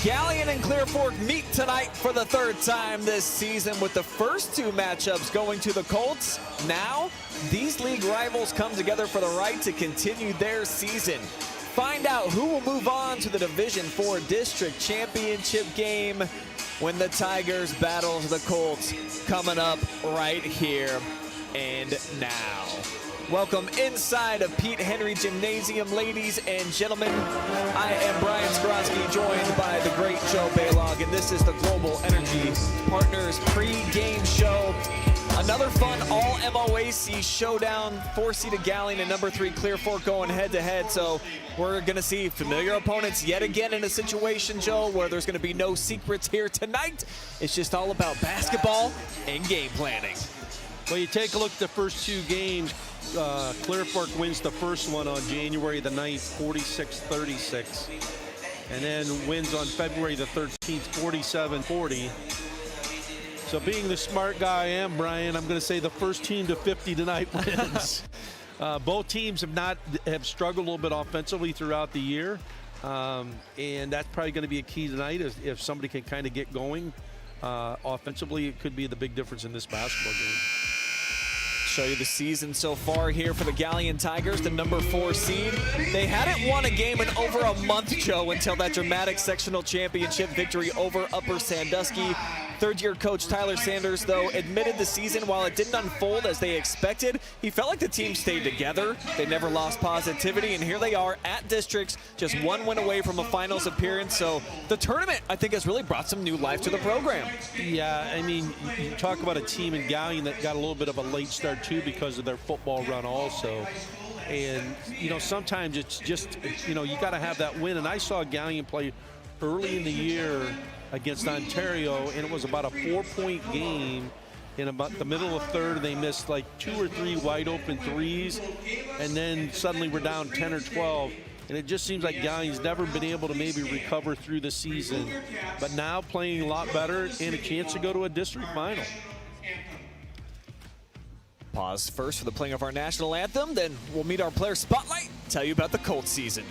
Galion and Clear Fork meet tonight for the third time this season, with the first two matchups going to the Colts. Now, these league rivals come together for the right to continue their season. Find out who will move on to the Division IV District Championship game when the Tigers battle the Colts, coming up right here and now. Welcome inside of Pete Henry Gymnasium, ladies and gentlemen. I am Brian Skowronski, joined by the great Joe Balogh, and this is the Global Energy Partners pre-game show. Another fun all MOAC showdown. 4-seeded Galion and number 3 Clear Fork going head-to-head. So we're going to see familiar opponents yet again in a situation, Joe, where there's going to be no secrets here tonight. It's just all about basketball and game planning. Well, you take a look at the first two games. Clear Fork wins the first one on January the 9th, 46-36. And then wins on February the 13th, 47-40. So being the smart guy I am, Brian, I'm going to say the first team to 50 tonight wins. Both teams have struggled a little bit offensively throughout the year. And that's probably going to be a key tonight if somebody can kind of get going. Offensively, it could be the big difference in this basketball game. Show you the season so far here for the Galion Tigers, the number 4 seed. They hadn't won a game in over a month, Joe, until that dramatic sectional championship victory over Upper Sandusky. Third-year coach Tyler Sanders, though, admitted the season, while it didn't unfold as they expected, he felt like the team stayed together. They never lost positivity, and here they are at districts, just one win away from a finals appearance. So the tournament, I think, has really brought some new life to the program. Yeah, I mean, you talk about a team in Galion that got a little bit of a late start, too, because of their football run also. And, you know, sometimes it's just, you know, you got to have that win. And I saw Galion play early in the year against Ontario, and it was about a 4-point game. In about the middle of third, they missed like 2 or 3 wide open threes, and then suddenly we're down 10 or 12. And it just seems like Galion's never been able to maybe recover through the season, but now playing a lot better and a chance to go to a district final. Pause first for the playing of our national anthem, then we'll meet our player spotlight, tell you about the Colts season.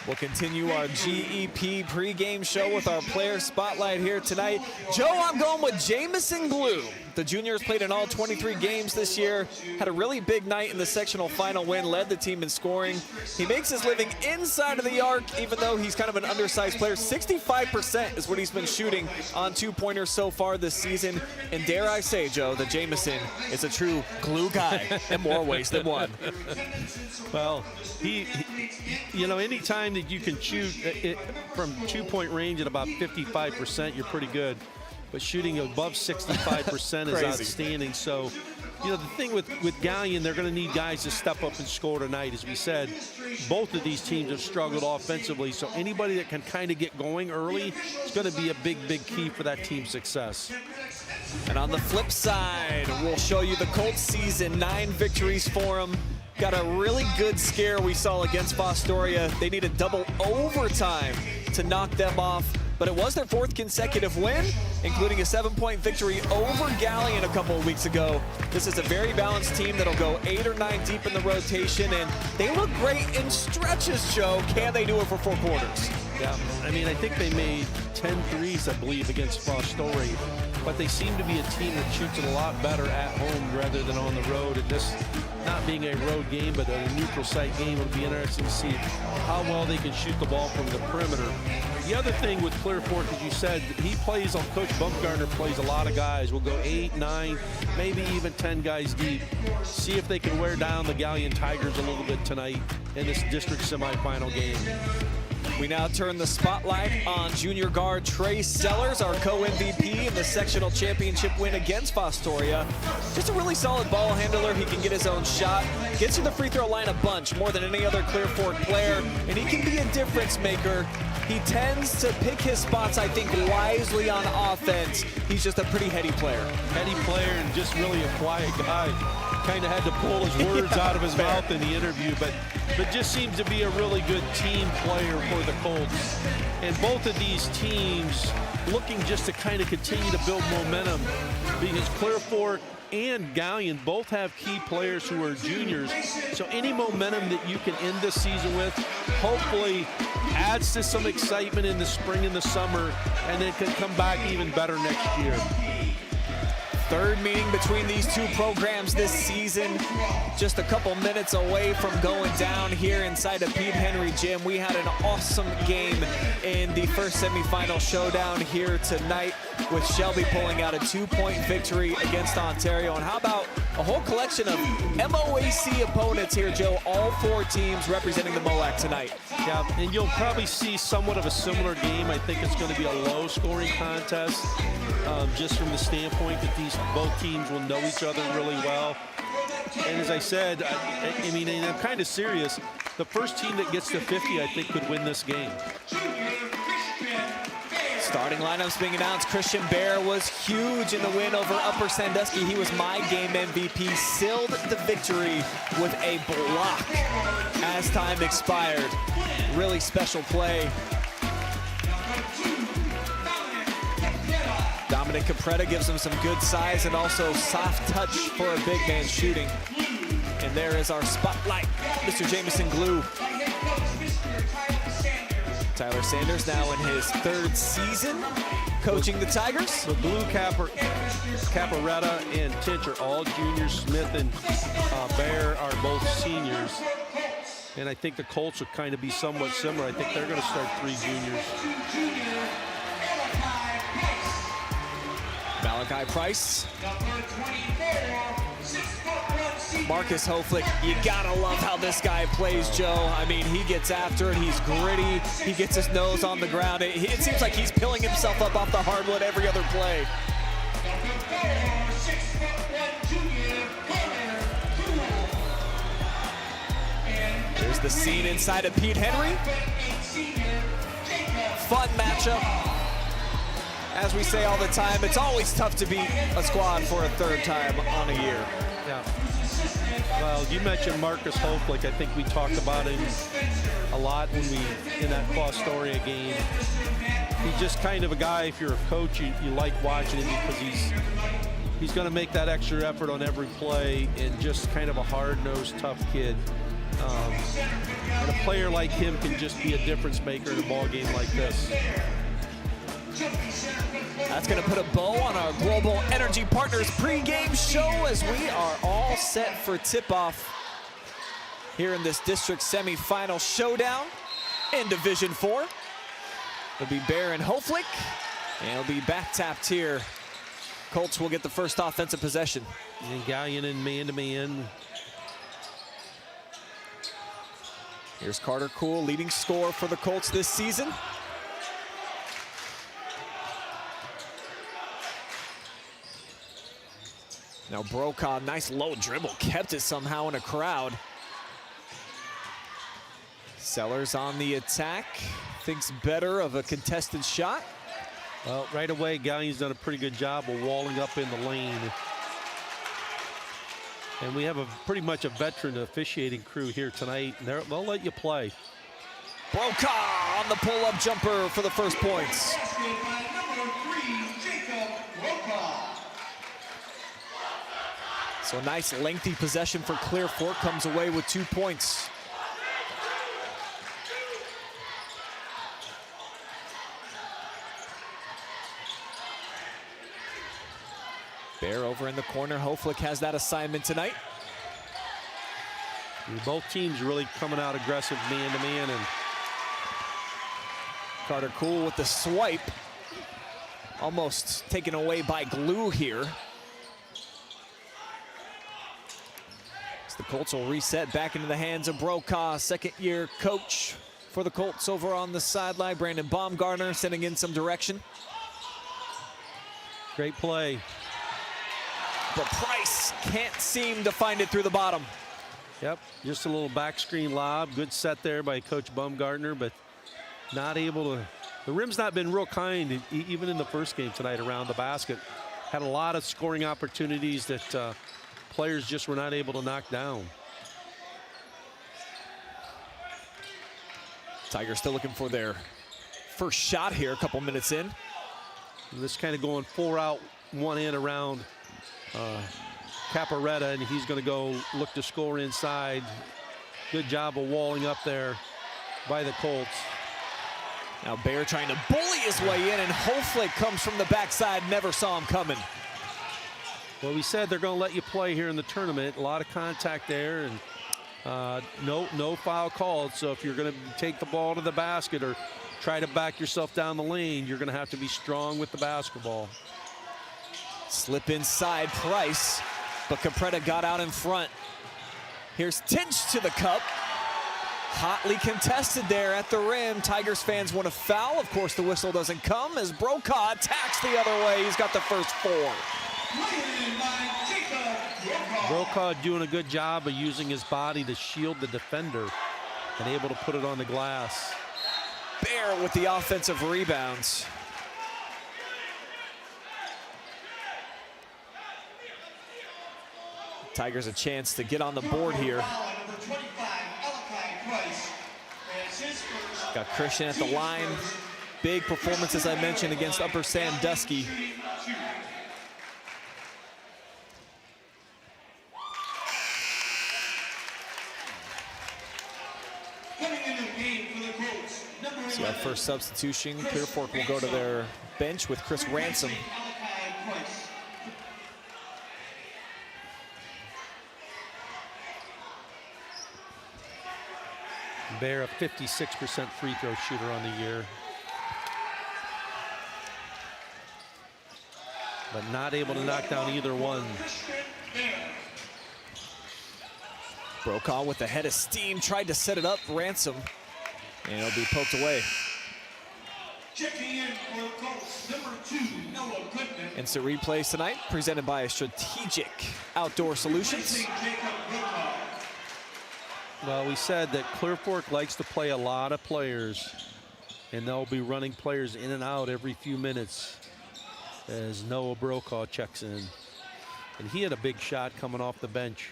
We'll continue our GEP pregame show with our player spotlight here tonight. Joe, I'm going with Jamison Glue. The juniors played in all 23 games this year, had a really big night in the sectional final win, led the team in scoring. He makes his living inside of the arc, even though he's kind of an undersized player. 65% is what he's been shooting on 2-pointers so far this season. And dare I say, Joe, that Jamison is a true glue guy in more ways than one. Well, you know, anytime that you can shoot from 2-point range at about 55%, you're pretty good. But shooting above 65% is outstanding. So, you know, the thing with Galion, they're going to need guys to step up and score tonight. As we said, both of these teams have struggled offensively. So anybody that can kind of get going early is going to be a big, big key for that team's success. And on the flip side, we'll show you the Colts season, 9 victories for them. Got a really good scare we saw against Fostoria. They needed double overtime to knock them off. but it was their 4th consecutive win, including a 7-point victory over Galion a couple of weeks ago. This is a very balanced team that'll go 8 or 9 deep in the rotation, and they look great in stretches, Joe. Can they do it for 4 quarters? Yeah, I mean, I think they made 10 threes, I believe, against Fostoria, but they seem to be a team that shoots it a lot better at home rather than on the road. And this not being a road game, but a neutral site game, it'll be interesting to see how well they can shoot the ball from the perimeter. The other thing with Clear Fork, as you said, he plays on, Coach Bumgarner plays a lot of guys. We'll go 8, 9, maybe even 10 guys deep. See if they can wear down the Galion Tigers a little bit tonight in this district semifinal game. We now turn the spotlight on junior guard Trey Sellers, our co-MVP in the sectional championship win against Fostoria. Just a really solid ball handler. He can get his own shot, gets to the free throw line a bunch, more than any other Clear Fork player, and he can be a difference maker. He tends to pick his spots, I think, wisely on offense. He's just a pretty heady player. Heady player and just really a quiet guy. Kind of had to pull his words out of his mouth in the interview, but just seems to be a really good team player for the Colts. And both of these teams looking just to kind of continue to build momentum, because Clear Fork and Galion both have key players who are juniors. So any momentum that you can end this season with hopefully adds to some excitement in the spring and the summer, and then can come back even better next year. 3rd meeting between these 2 programs this season, just a couple minutes away from going down here inside of Pete Henry Gym. We had an awesome game in the first semifinal showdown here tonight, with Shelby pulling out a 2-point victory against Ontario. And how about a whole collection of MOAC opponents here, Joe? All 4 teams representing the MOAC tonight. Yeah, and you'll probably see somewhat of a similar game. I think it's going to be a low-scoring contest, just from the standpoint that both teams will know each other really well. And as I said, I mean, and I'm kind of serious, the first team that gets to 50, I think, could win this game. Starting lineups being announced. Christian Bear was huge in the win over Upper Sandusky. He was my game MVP, sealed the victory with a block as time expired. Really special play. Dominic Capretta gives him some good size and also soft touch for a big man shooting. And there is our spotlight, Mr. Jamison Glue. Tyler Sanders now in his 3rd season coaching the Tigers. So Glue, Capretta, and Tinch are all juniors. Smith and Bear are both seniors. And I think the Colts will kind of be somewhat similar. I think they're going to start 3 juniors. Balogh Price. Marcus Hoflick, you gotta love how this guy plays, Joe. I mean, he gets after it, he's gritty, he gets his nose on the ground. It seems like he's peeling himself up off the hardwood every other play. There's the scene inside of Pete Henry. Fun matchup. As we say all the time, it's always tough to beat a squad for a 3rd time on a year. Yeah. Well, you mentioned Marcus Hoflick. I think we talked about him a lot when in that Fostoria game. He's just kind of a guy, if you're a coach, you like watching him, because he's going to make that extra effort on every play, and just kind of a hard-nosed, tough kid. And a player like him can just be a difference maker in a ball game like this. That's going to put a bow on our Global Energy Partners pregame show, as we are all set for tip-off here in this district semifinal showdown in Division IV. It'll be Bear and Hoflick, and it'll be back-tapped here. Colts will get the first offensive possession. And Galion in man-to-man. Here's Carter Cool, leading scorer for the Colts this season. Now Brokaw, nice low dribble, kept it somehow in a crowd. Sellers on the attack, thinks better of a contested shot. Well, right away, Galion's done a pretty good job of walling up in the lane. And we have pretty much a veteran officiating crew here tonight, and they'll let you play. Brokaw on the pull-up jumper for the first points. So a nice lengthy possession for Clear Fork, comes away with 2 points. Bear over in the corner. Hoflick has that assignment tonight. Both teams really coming out aggressive man-to-man, and Carter Cool with the swipe. Almost taken away by glue here. So the Colts will reset back into the hands of Brokaw, second-year coach for the Colts over on the sideline. Brandon Baumgartner sending in some direction. Great play. But Price can't seem to find it through the bottom. Yep, just a little back screen lob. Good set there by Coach Baumgartner, but not able to. The rim's not been real kind, even in the first game tonight around the basket. Had a lot of scoring opportunities that players just were not able to knock down. Tigers still looking for their first shot here, a couple minutes in. And this kind of going 4 out, 1 in around Capretta, and he's going to go look to score inside. Good job of walling up there by the Colts. Now Bear trying to bully his way in, and Hoflick comes from the backside, never saw him coming. Well, we said they're going to let you play here in the tournament. A lot of contact there, and no foul called. So if you're going to take the ball to the basket or try to back yourself down the lane, you're going to have to be strong with the basketball. Slip inside Price, but Capretta got out in front. Here's Tinch to the cup. Hotly contested there at the rim. Tigers fans want a foul. Of course, the whistle doesn't come as Brokaw attacks the other way. He's got the first 4. Brokaw doing a good job of using his body to shield the defender and able to put it on the glass. Bear with the offensive rebounds. Tigers a chance to get on the board here. Got Christian at the line. Big performance, as I mentioned, against Upper Sandusky. So our first substitution, Clear Fork will go to their bench with Chris Ransom. Bear, a 56% free throw shooter on the year. But not able to knock down either one. Brokaw with the head of steam, tried to set it up, Ransom, and it'll be poked away. Instant replays tonight, presented by Strategic Outdoor Solutions. Well, we said that Clear Fork likes to play a lot of players, and they'll be running players in and out every few minutes as Noah Brokaw checks in. And he had a big shot coming off the bench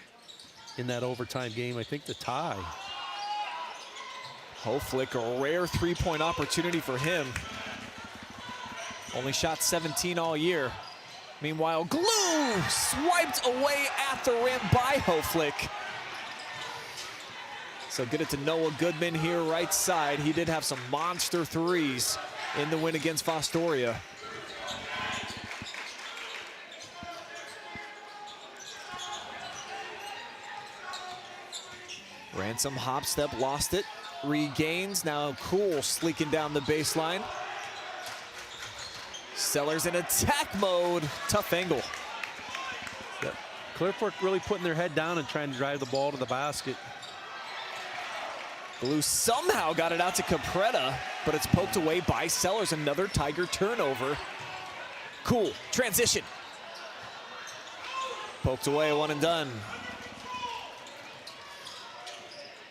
in that overtime game, I think the tie. Hoflick, a rare three-point opportunity for him. Only shot 17 all year. Meanwhile, Glue swiped away at the rim by Hoflick. So get it to Noah Goodman here, right side. He did have some monster threes in the win against Fostoria. Ransom hop step, lost it, regains. Now Cool sleeking down the baseline. Sellers in attack mode, tough angle. Yep. Clear Fork really putting their head down and trying to drive the ball to the basket. Blue somehow got it out to Capretta, but it's poked away by Sellers. Another Tiger turnover. Cool, transition. Poked away, one and done.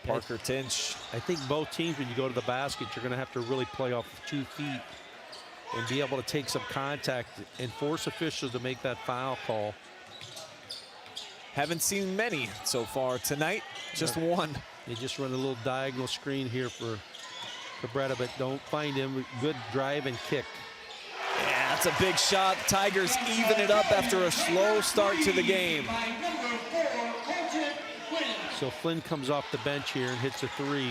Parker Tinch. I think both teams, when you go to the basket, you're going to have to really play off 2 feet and be able to take some contact and force officials to make that foul call. Haven't seen many so far tonight, just one. They just run a little diagonal screen here for Capretta, but don't find him. Good drive and kick. Yeah, that's a big shot. Tigers even it up after a slow start to the game. So Flynn comes off the bench here and hits a 3.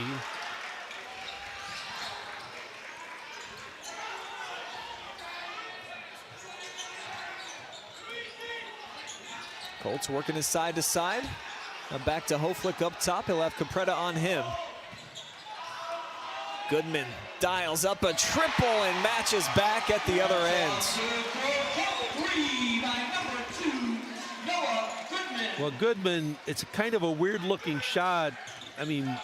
Colts working his side to side. Now back to Hoflick up top. He'll have Capretta on him. Goodman dials up a triple and matches back at the other end. Well, Goodman, it's a kind of a weird looking shot. I mean,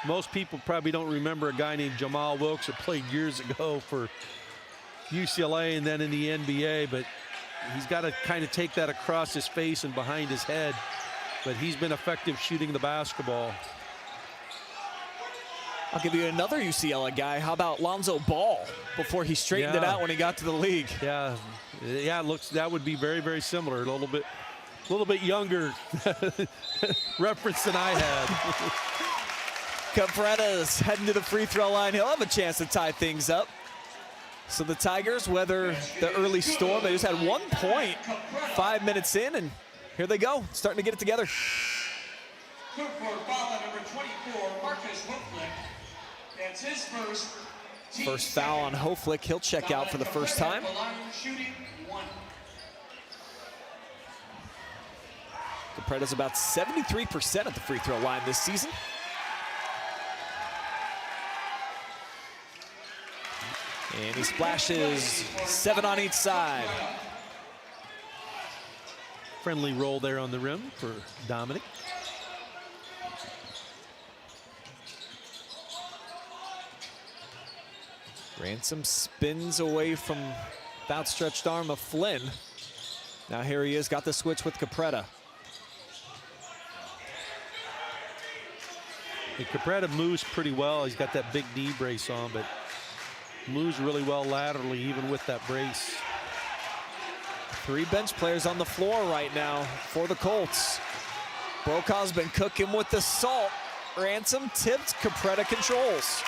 most people probably don't remember a guy named Jamal Wilkes that played years ago for UCLA and then in the NBA, but he's got to kind of take that across his face and behind his head. But he's been effective shooting the basketball. I'll give you another UCLA guy. How about Lonzo Ball before he straightened it out when he got to the league? Yeah, it looks that would be very, very similar. A little bit younger reference than I had. Capretta's heading to the free throw line. He'll have a chance to tie things up. So the Tigers weather the early storm. They just had 1 point 5 minutes in, and here they go, starting to get it together. First foul on Hoflick. He'll check out for the first time. Capretta's about 73% at the free throw line this season. And he splashes 7 on each side. Friendly roll there on the rim for Dominic. Ransom spins away from the outstretched arm of Flynn. Now here he is, got the switch with Capretta. And Capretta moves pretty well. He's got that big knee brace on, but moves really well laterally, even with that brace. 3 bench players on the floor right now for the Colts. Brokaw's been cooking with the salt. Ransom tipped, Capretta controls.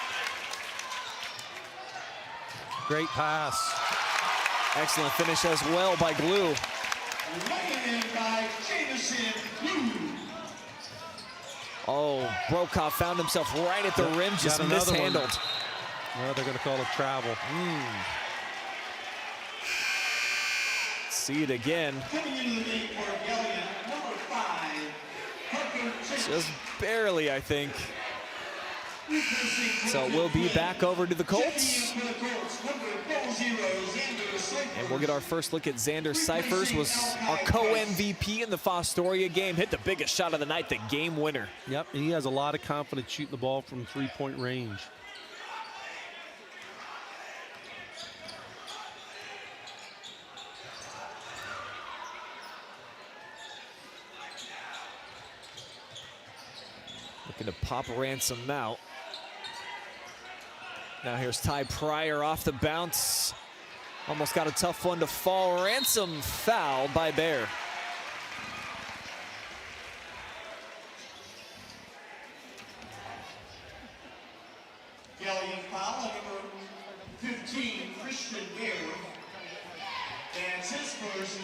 Great pass. Excellent finish as well by Glue. Oh, Brokaw found himself right at the rim, just mishandled. Well, they're going to call it travel. See it again. Just barely, I think. So we'll be back over to the Colts. And we'll get our first look at Xander Cyphers. Was our co-MVP in the Fostoria game. Hit the biggest shot of the night, the game winner. Yep, and he has a lot of confidence shooting the ball from 3-point range. Looking to pop Ransom out. Now here's Ty Pryor off the bounce. Almost got a tough one to fall. Ransom fouled by Bear. Galion foul, number 15, Christian Bear. And his first,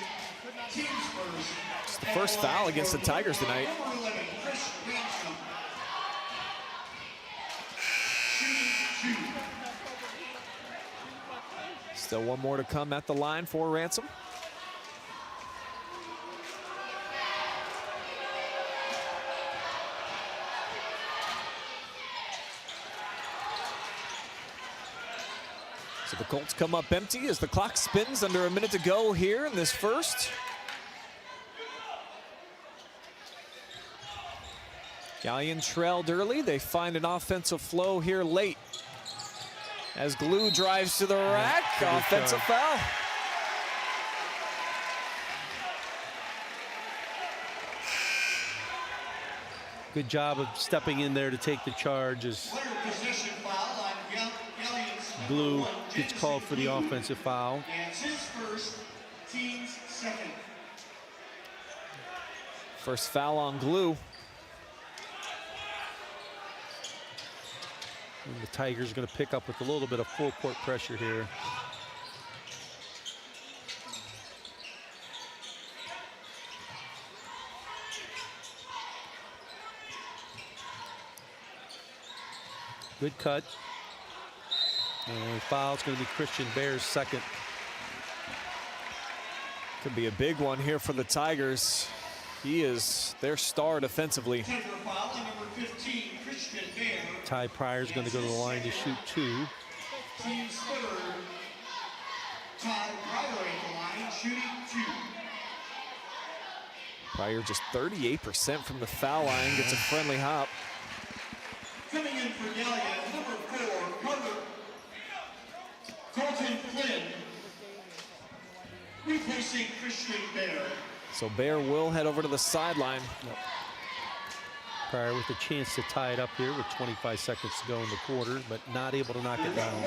team's first. It's the first foul against the Tigers tonight. Number 11, Chris Ransom. Still one more to come at the line for Ransom. So the Colts come up empty as the clock spins under a minute to go here in this first. Galion trailed early. They find an offensive flow here late. As Glue drives to the rack, offensive foul. Good job of stepping in there to take the charge as Glue gets called for the offensive foul. And his first, team's second. First foul on Glue. And the Tigers are going to pick up with a little bit of full court pressure here. Good cut. And foul's going to be Christian Bear's second. Could be a big one here for the Tigers. He is their star defensively. Ty Pryor's going to go to the line to shoot 2. Team's third. Ty Pryor at the line, shooting 2. Pryor just 38% from the foul line, gets a friendly hop. Coming in for Galion, number 4, Colton Flynn. Replacing Christian Bear. So Bear will head over to the sideline. Pryor with a chance to tie it up here with 25 seconds to go in the quarter, but not able to knock it down.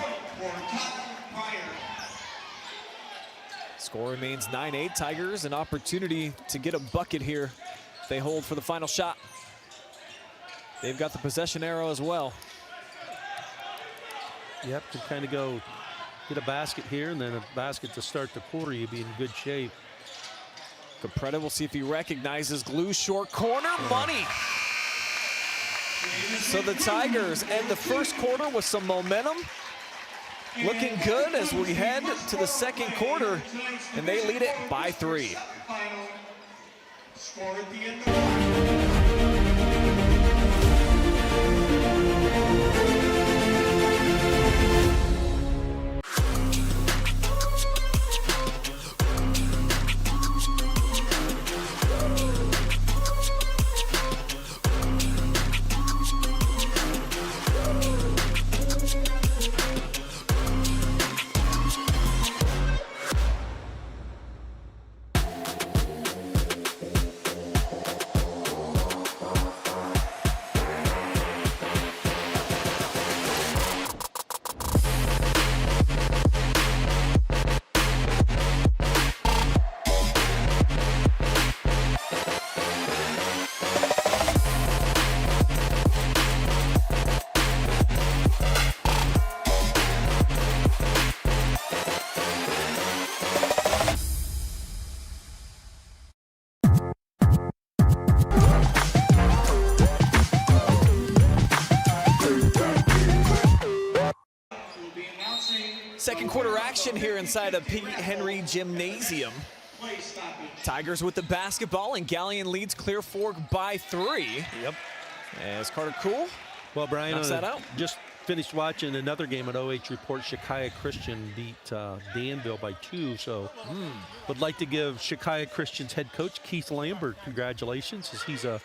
Score remains 9-8. Tigers an opportunity to get a bucket here. They hold for the final shot. They've got the possession arrow as well. Yep, can kind of go get a basket here and then a basket to start the quarter. You'd be in good shape. Capretta will see if he recognizes glue short corner. Money. So the Tigers end the first quarter with some momentum. Looking good as we head to the second quarter, and they lead it by 3. Score at the end of the Second quarter action here inside of Pete Henry Gymnasium. Tigers with the basketball, and Galion leads Clear Fork by 3. Yep. As Carter Cool Well, Brian, knocks that out. Just finished watching another game at OH Report. Shekiah Christian beat Danville by 2. So would like to give Shekiah Christian's head coach, Keith Lambert, congratulations, as he's a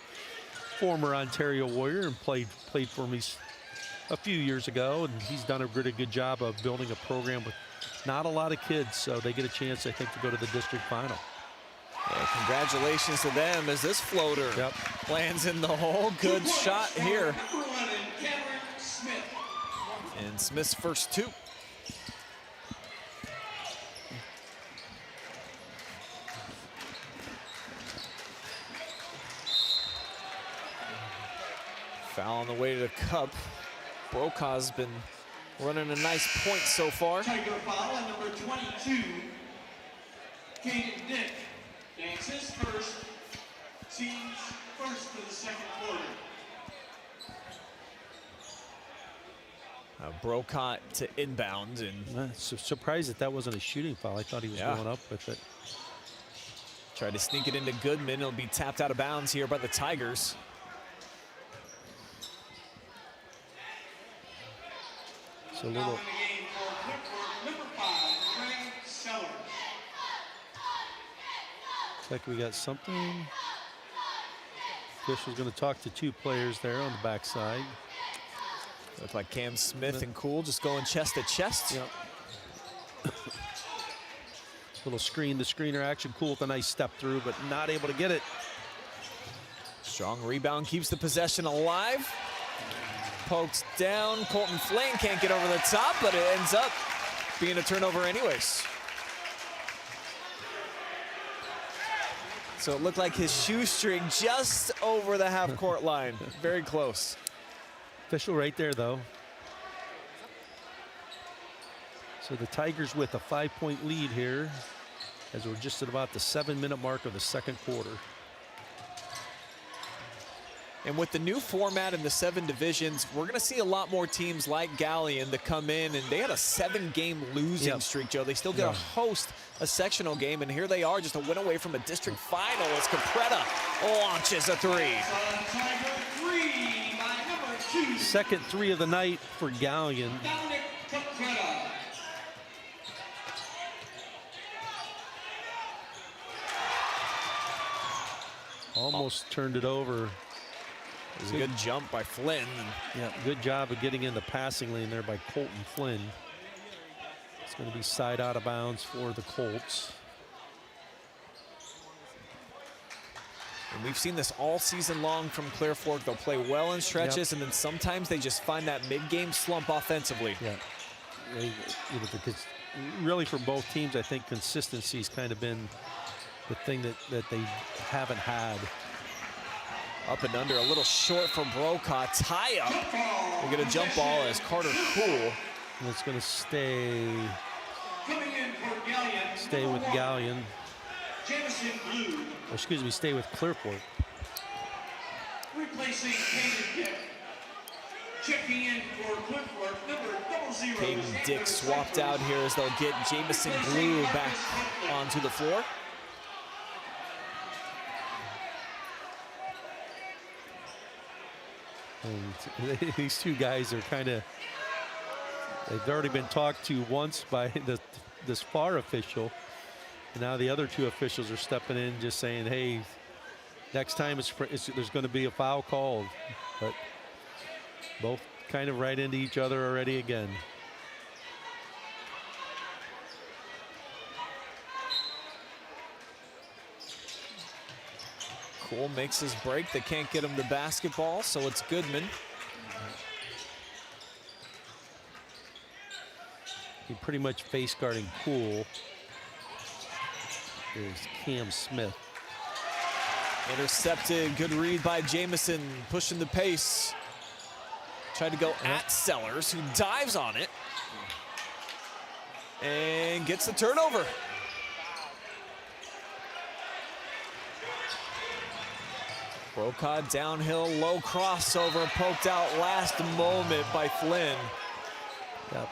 former Ontario Warrior and played for me a few years ago, and he's done a really good job of building a program with not a lot of kids, so they get a chance, I think, to go to the district final. Yeah, congratulations to them as this floater lands in the hole. Good shot here. And Smith's first 2. Foul on the way to the cup. Brokaw's been running a nice point so far. Tiger foul on number 22, Caden Dick. That's his first, team's first for the second quarter. Brokaw to inbound, and surprised that wasn't a shooting foul. I thought he was going up with it. Tried to sneak it into Goodman. It'll be tapped out of bounds here by the Tigers. So a little. Looks like we got something. Official's going to talk to 2 players there on the backside. Look like Cam Smith and Cool just going chest to chest. Yep. Little screen to screener action. Cool with a nice step through, but not able to get it. Strong rebound keeps the possession alive. Pokes down. Colton Flynn can't get over the top, but it ends up being a turnover anyways. So it looked like his shoestring just over the half-court line. Very close. Official right there, though. So the Tigers with a 5-point lead here as we're just at about the 7-minute mark of the second quarter. And with the new format in the 7 divisions, we're going to see a lot more teams like Galion that come in, and they had a 7-game losing streak, Joe. They still get to host a sectional game, and here they are just a win away from a district final as Capretta launches a 3. Second 3 of the night for Galion. Dominic Capretta. Almost turned it over. It was a good jump by Flynn. Yeah, good job of getting in the passing lane there by Colton Flynn. It's going to be side out of bounds for the Colts. And we've seen this all season long from Clear Fork. They'll play well in stretches, and then sometimes they just find that mid-game slump offensively. Yeah, because really for both teams, I think consistency's kind of been the thing that they haven't had. Up and under, a little short for Brokaw. Tie up. We'll get a jump ball as Carter Cool. And it's going to stay with Galion. Jamison Blue. Or excuse me, stay with Clear Fork. Replacing Caden Dick. Checking in for Clear Fork, number 00. Caden Dick swapped out here as they'll get Jamison Blue back onto the floor. And these two guys are kind of, they've already been talked to once by this far official. And now the other 2 officials are stepping in just saying, hey, next time there's going to be a foul called. But both kind of right into each other already again. Cool makes his break. They can't get him the basketball, so it's Goodman. He pretty much face guarding Cool is Cam Smith. Intercepted, good read by Jamison, pushing the pace. Tried to go at Sellers, who dives on it and gets the turnover. Brokaw downhill, low crossover, poked out last moment by Flynn. Yep.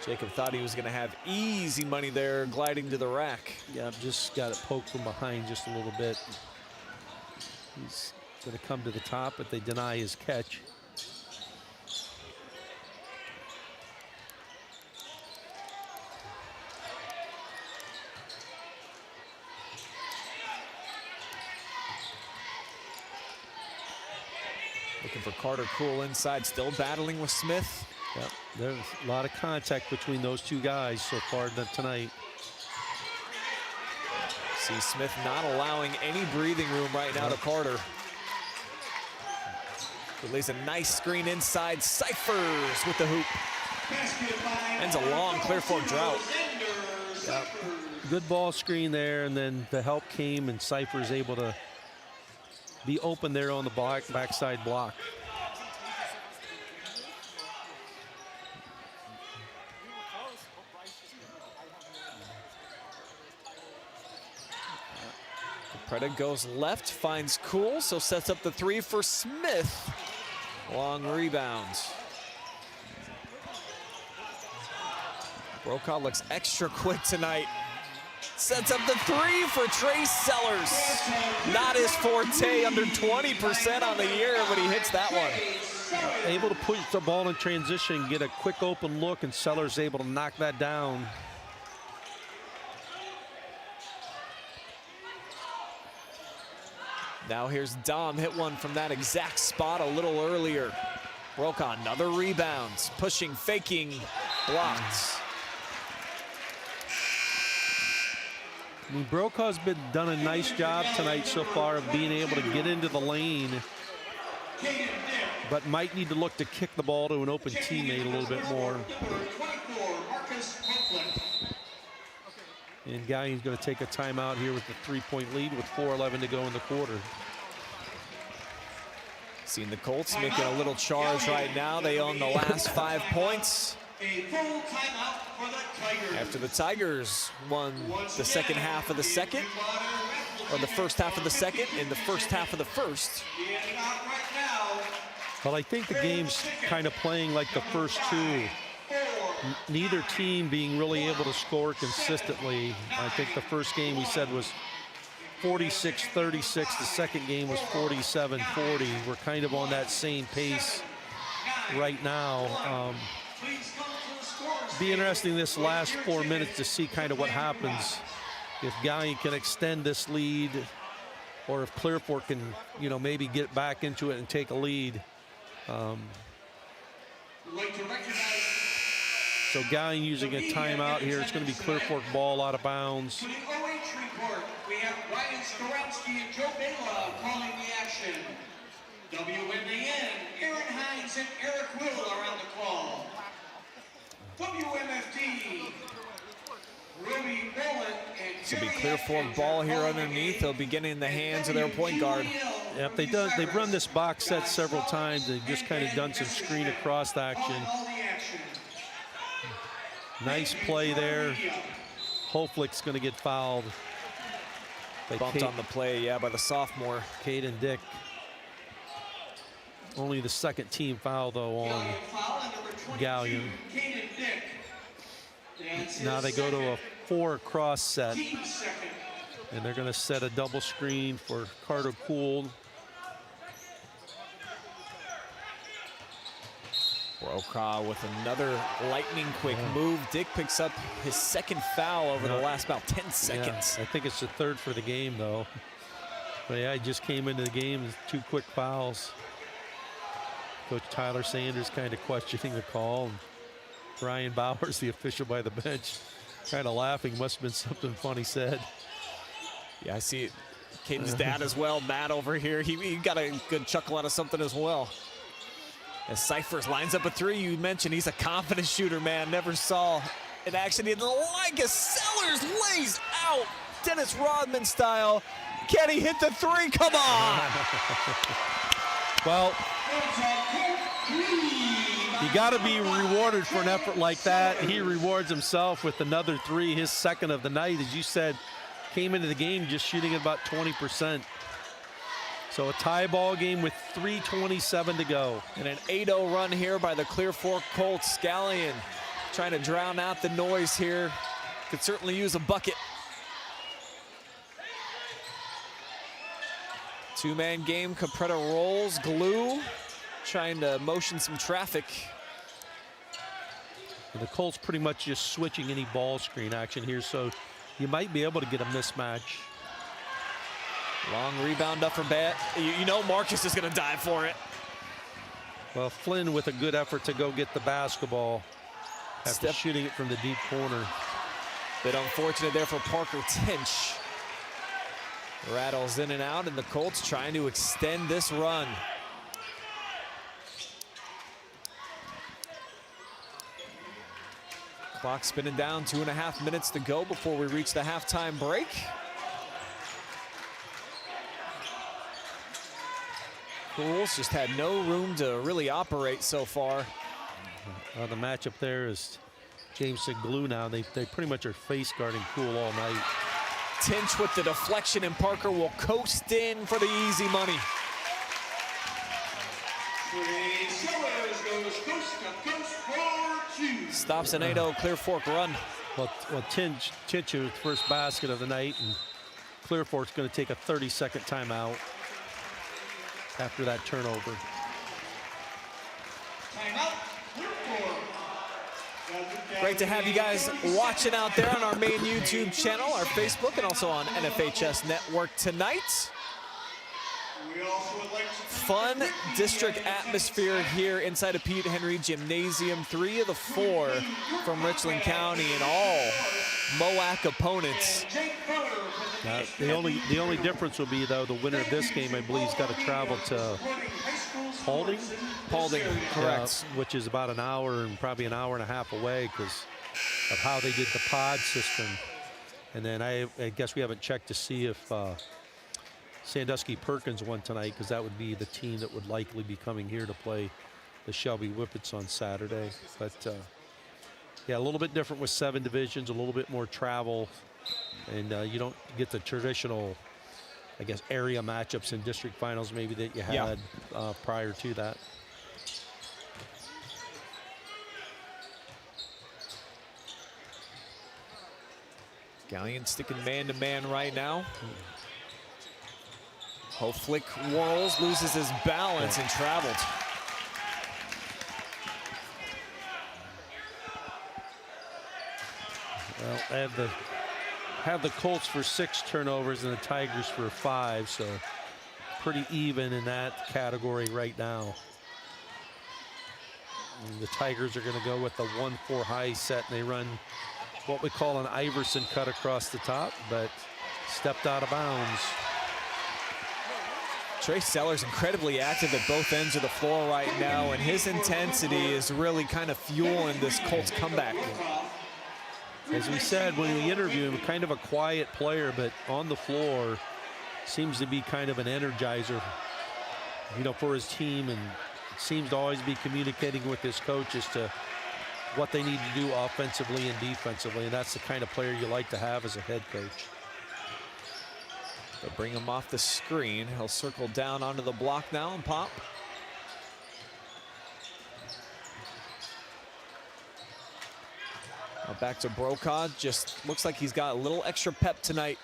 Jacob thought he was going to have easy money there, gliding to the rack. Yeah, just got it poked from behind just a little bit. He's going to come to the top, but they deny his catch. Looking for Carter Cool inside, still battling with Smith. Yep, there's a lot of contact between those 2 guys so far tonight. See Smith not allowing any breathing room right now to Carter. He lays a nice screen inside. Cyphers with the hoop. Ends a long Clear Fork drought. Yep. Good ball screen there, and then the help came, and Cyphers able to be open there on the backside block. Capretta goes left, finds Cool, so sets up the 3 for Smith. Long rebounds. Brokaw looks extra quick tonight. Sets up the 3 for Trey Sellers. Not his forte, under 20% on the year, but he hits that one. Able to push the ball in transition, get a quick open look, and Sellers able to knock that down. Now here's Dom, hit one from that exact spot a little earlier. Brokaw, another rebound, pushing, faking, blocked. I mean, Brokaw's done a nice job tonight so far of being able to get into the lane, but might need to look to kick the ball to an open teammate a little bit more. And Galion's going to take a timeout here with the 3-point lead with 4:11 to go in the quarter. Seen the Colts making a little charge right now. They own the last 5 points. A full timeout for the Tigers. After the Tigers won the second half of the second, or the first half of the second, and the first half of the first. Well, I think the game's kind of playing like the first two. Neither team being really able to score consistently. I think the first game we said was 46-36. The second game was 47-40. We're kind of on that same pace right now. Be interesting this last 4 minutes to see kind of what happens if Galion can extend this lead, or if Clear Fork can, you know, maybe get back into it and take a lead. So Galion using a timeout here. It's going to be Clear Fork ball out of bounds. To the OH report, we have Ryan Skowronski and Joe Balogh calling the action. WMAN, Aaron Hines and Eric Will are on the call. WMFD, Ruby Bullet and This will be Clear Fork ball here underneath. They'll be getting in the hands of their point guard. Yep, they've run this box set several times. They've just kind of done some screen across action. Nice play there. Hoflick's going to get fouled. Bumped on the play, yeah, by the sophomore. Caden Dick. Only the second team foul, though, on Galion. Now they go to a 4 cross set. And they're going to set a double screen for Carter Poole. Brokaw with another lightning quick move. Dick picks up his second foul over the last about 10 seconds. Yeah, I think it's the third for the game, though. But yeah, he just came into the game with 2 quick fouls. Coach Tyler Sanders kind of questioning the call. And Brian Bowers, the official by the bench, kind of laughing. Must have been something funny said. Yeah, I see it. Caden's dad as well, Matt over here. He got a good chuckle out of something as well. As Cyphers lines up a 3, you mentioned he's a confident shooter, man. Never saw in action. And Eliga Sellers lays out Dennis Rodman style. Can he hit the 3? Come on! Well, you got to be rewarded for an effort like that. He rewards himself with another 3, his second of the night. As you said, came into the game just shooting at about 20%. So a tie ball game with 3:27 to go. And an 8-0 run here by the Clear Fork Colts. Galion trying to drown out the noise here. Could certainly use a bucket. 2-man game. Capretta rolls, glue, trying to motion some traffic. And the Colts pretty much just switching any ball screen action here, so you might be able to get a mismatch. Long rebound up for bat. You know Marcus is going to dive for it. Well, Flynn with a good effort to go get the basketball after shooting it from the deep corner. Bit unfortunate there for Parker Tinch. Rattles in and out, and the Colts trying to extend this run. Clock spinning down, 2.5 minutes to go before we reach the halftime break. Cools just had no room to really operate so far. The matchup there is Jameson Glue now. They pretty much are face guarding Cool all night. Tinch with the deflection, and Parker will coast in for the easy money. Stops an 8-0 Clear Fork run. Well Tinch with first basket of the night, and Clear Fork's going to take a 30-second timeout after that turnover. Great to have you guys watching out there on our main YouTube channel, our Facebook, and also on NFHS Network tonight. Fun district atmosphere here inside of Pete Henry Gymnasium. 3 of the 4 from Richland County, and all MOAC opponents. The only difference will be, though, the winner of this game, I believe, has got to travel to Paulding. Paulding, correct. Which is about an hour and probably an hour and a half away because of how they did the pod system. And then I guess we haven't checked to see if Sandusky Perkins won tonight, because that would be the team that would likely be coming here to play the Shelby Whippets on Saturday. But yeah, a little bit different with 7 divisions, a little bit more travel, and you don't get the traditional, I guess, area matchups in district finals maybe that you had prior to that. Galion sticking man-to-man right now. Flick whirls, loses his balance, and traveled. Well, I have the Colts for 6 turnovers and the Tigers for 5, so pretty even in that category right now. And the Tigers are going to go with the 1-4 high set, and they run what we call an Iverson cut across the top, but stepped out of bounds. Trey Sellers incredibly active at both ends of the floor right now, and his intensity is really kind of fueling this Colts comeback. As we said when we interviewed him, kind of a quiet player, but on the floor seems to be kind of an energizer, you know, for his team, and seems to always be communicating with his coach as to what they need to do offensively and defensively, and that's the kind of player you like to have as a head coach. They'll bring him off the screen. He'll circle down onto the block now and pop. Now back to Brokaw. Just looks like he's got a little extra pep tonight.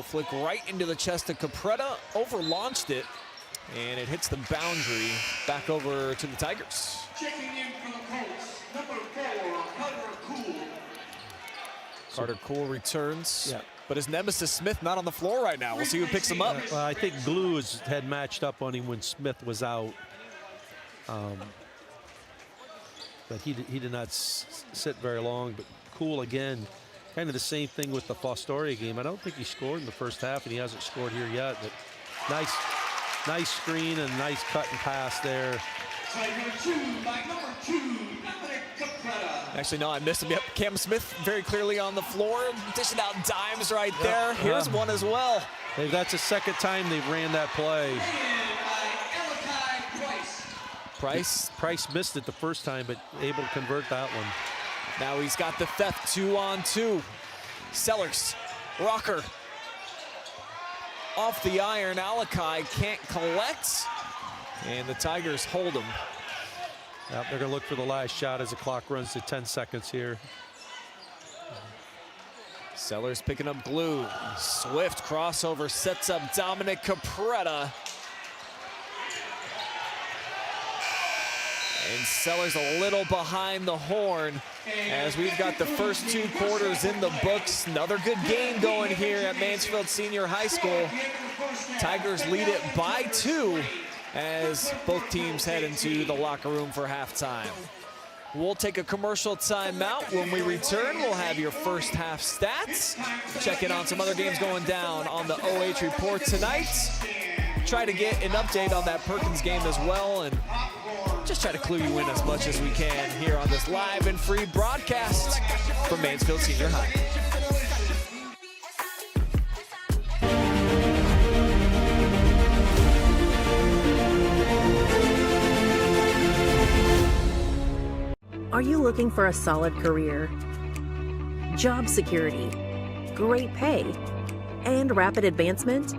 Flick right into the chest of Capretta. Overlaunched it, and it hits the boundary. Back over to the Tigers. Checking in for the Colts, number 4, Carter Cool. Carter Cool returns, but his nemesis Smith not on the floor right now. We'll see who picks him up. Well, I think Blue had matched up on him when Smith was out. But he did not sit very long. But Cool again, kind of the same thing with the Fostoria game. I don't think he scored in the first half, and he hasn't scored here yet. But nice screen and nice cut and pass there. Tiger 2 by number 2, Dominic Capretta. Actually, no, I missed him. Yep, Cam Smith very clearly on the floor, dishing out dimes right there. Here's one as well. That's the second time they've ran that play. Price missed it the first time, but able to convert that one. Now he's got the theft 2-on-2. Sellers, Rocker. Off the iron, Alakai can't collect. And the Tigers hold him. Yep, they're going to look for the last shot as the clock runs to 10 seconds here. Sellers picking up glue. Swift crossover sets up Dominic Capretta. And Sellers a little behind the horn as we've got the first 2 quarters in the books. Another good game going here at Mansfield Senior High School. Tigers lead it by 2 as both teams head into the locker room for halftime. We'll take a commercial timeout. When we return, we'll have your first half stats. Check in on some other games going down on the OH Report tonight. Try to get an update on that Perkins game as well, and just try to clue you in as much as we can here on this live and free broadcast from Mansfield Senior High. Are you looking for a solid career, job security, great pay, and rapid advancement?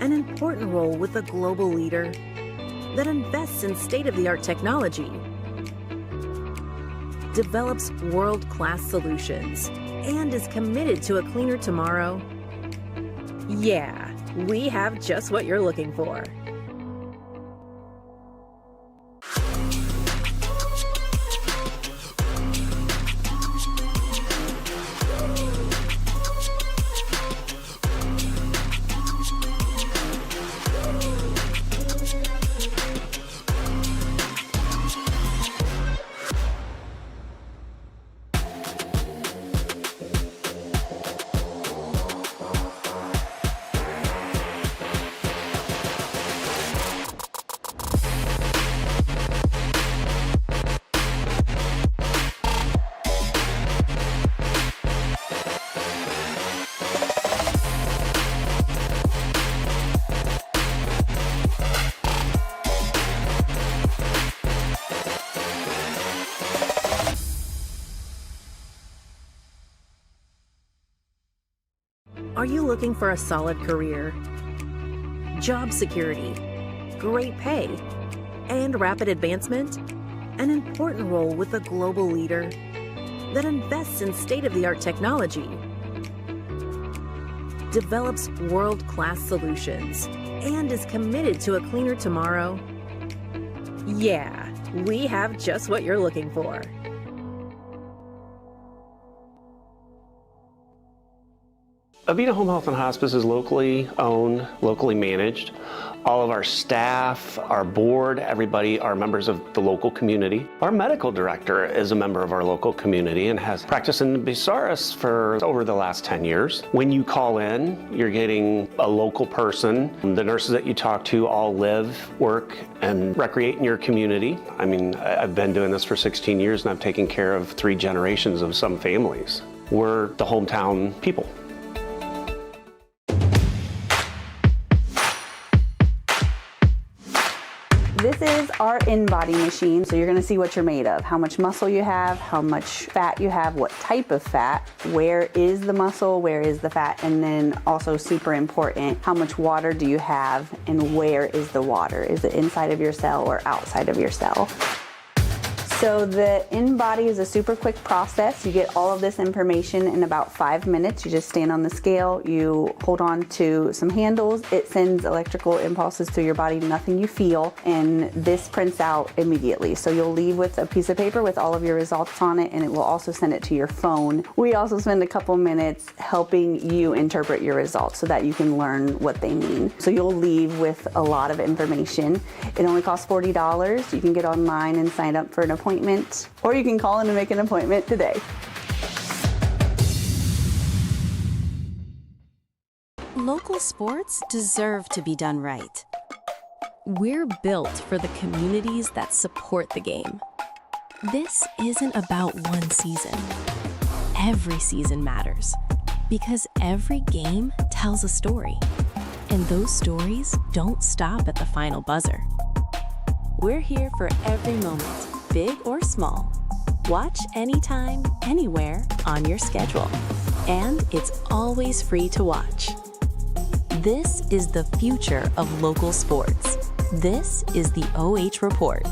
An important role with a global leader that invests in state-of-the-art technology, develops world-class solutions, and is committed to a cleaner tomorrow? Yeah, we have just what you're looking for. Are you looking for a solid career, job security, great pay, and rapid advancement? An important role with a global leader that invests in state-of-the-art technology, develops world-class solutions, and is committed to a cleaner tomorrow? Yeah, we have just what you're looking for. Avita Home Health and Hospice is locally owned, locally managed. All of our staff, our board, everybody are members of the local community. Our medical director is a member of our local community and has practiced in Bucyrus for over the last 10 years. When you call in, you're getting a local person. The nurses that you talk to all live, work, and recreate in your community. I mean, I've been doing this for 16 years and I've taken care of 3 generations of some families. We're the hometown people. This is our in-body machine, so you're gonna see what you're made of, how much muscle you have, how much fat you have, what type of fat, where is the muscle, where is the fat, and then also super important, how much water do you have and where is the water? Is it inside of your cell or outside of your cell? So the in-body is a super quick process. You get all of this information in about 5 minutes. You just stand on the scale, you hold on to some handles, it sends electrical impulses through your body, nothing you feel, and this prints out immediately. So you'll leave with a piece of paper with all of your results on it, and it will also send it to your phone. We also spend a couple minutes helping you interpret your results so that you can learn what they mean. So you'll leave with a lot of information. It only costs $40. You can get online and sign up for an appointment, or you can call in and make an appointment today. Local sports deserve to be done right. We're built for the communities that support the game. This isn't about one season. Every season matters because every game tells a story, and those stories don't stop at the final buzzer. We're here for every moment, big or small. Watch anytime, anywhere on your schedule. And it's always free to watch. This is the future of local sports. This is the OH Report.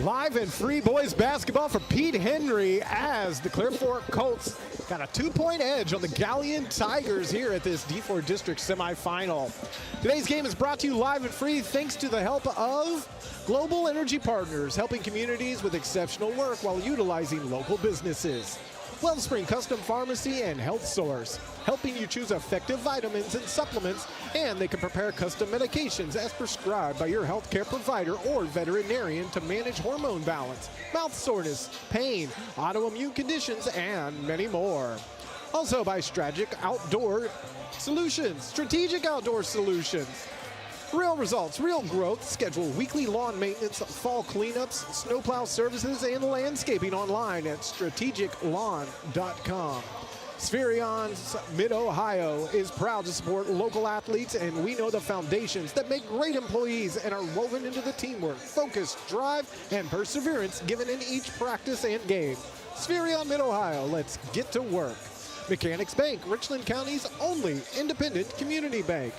Live and free boys basketball for Pete Henry as the Clear Fork Colts got a 2-point edge on the Galion Tigers here at this D4 District Semifinal. Today's game is brought to you live and free thanks to the help of Global Energy Partners, helping communities with exceptional work while utilizing local businesses. Wellspring Custom Pharmacy, and Health Source, helping you choose effective vitamins and supplements, and they can prepare custom medications as prescribed by your healthcare provider or veterinarian to manage hormone balance, mouth soreness, pain, autoimmune conditions, and many more. Also by Strategic Outdoor Solutions. Real results, real growth. Schedule weekly lawn maintenance, fall cleanups, snowplow services, and landscaping online at strategiclawn.com. Spherion Mid-Ohio is proud to support local athletes, and we know the foundations that make great employees and are woven into the teamwork, focus, drive, and perseverance given in each practice and game. Spherion Mid-Ohio, let's get to work. Mechanics Bank, Richland County's only independent community bank.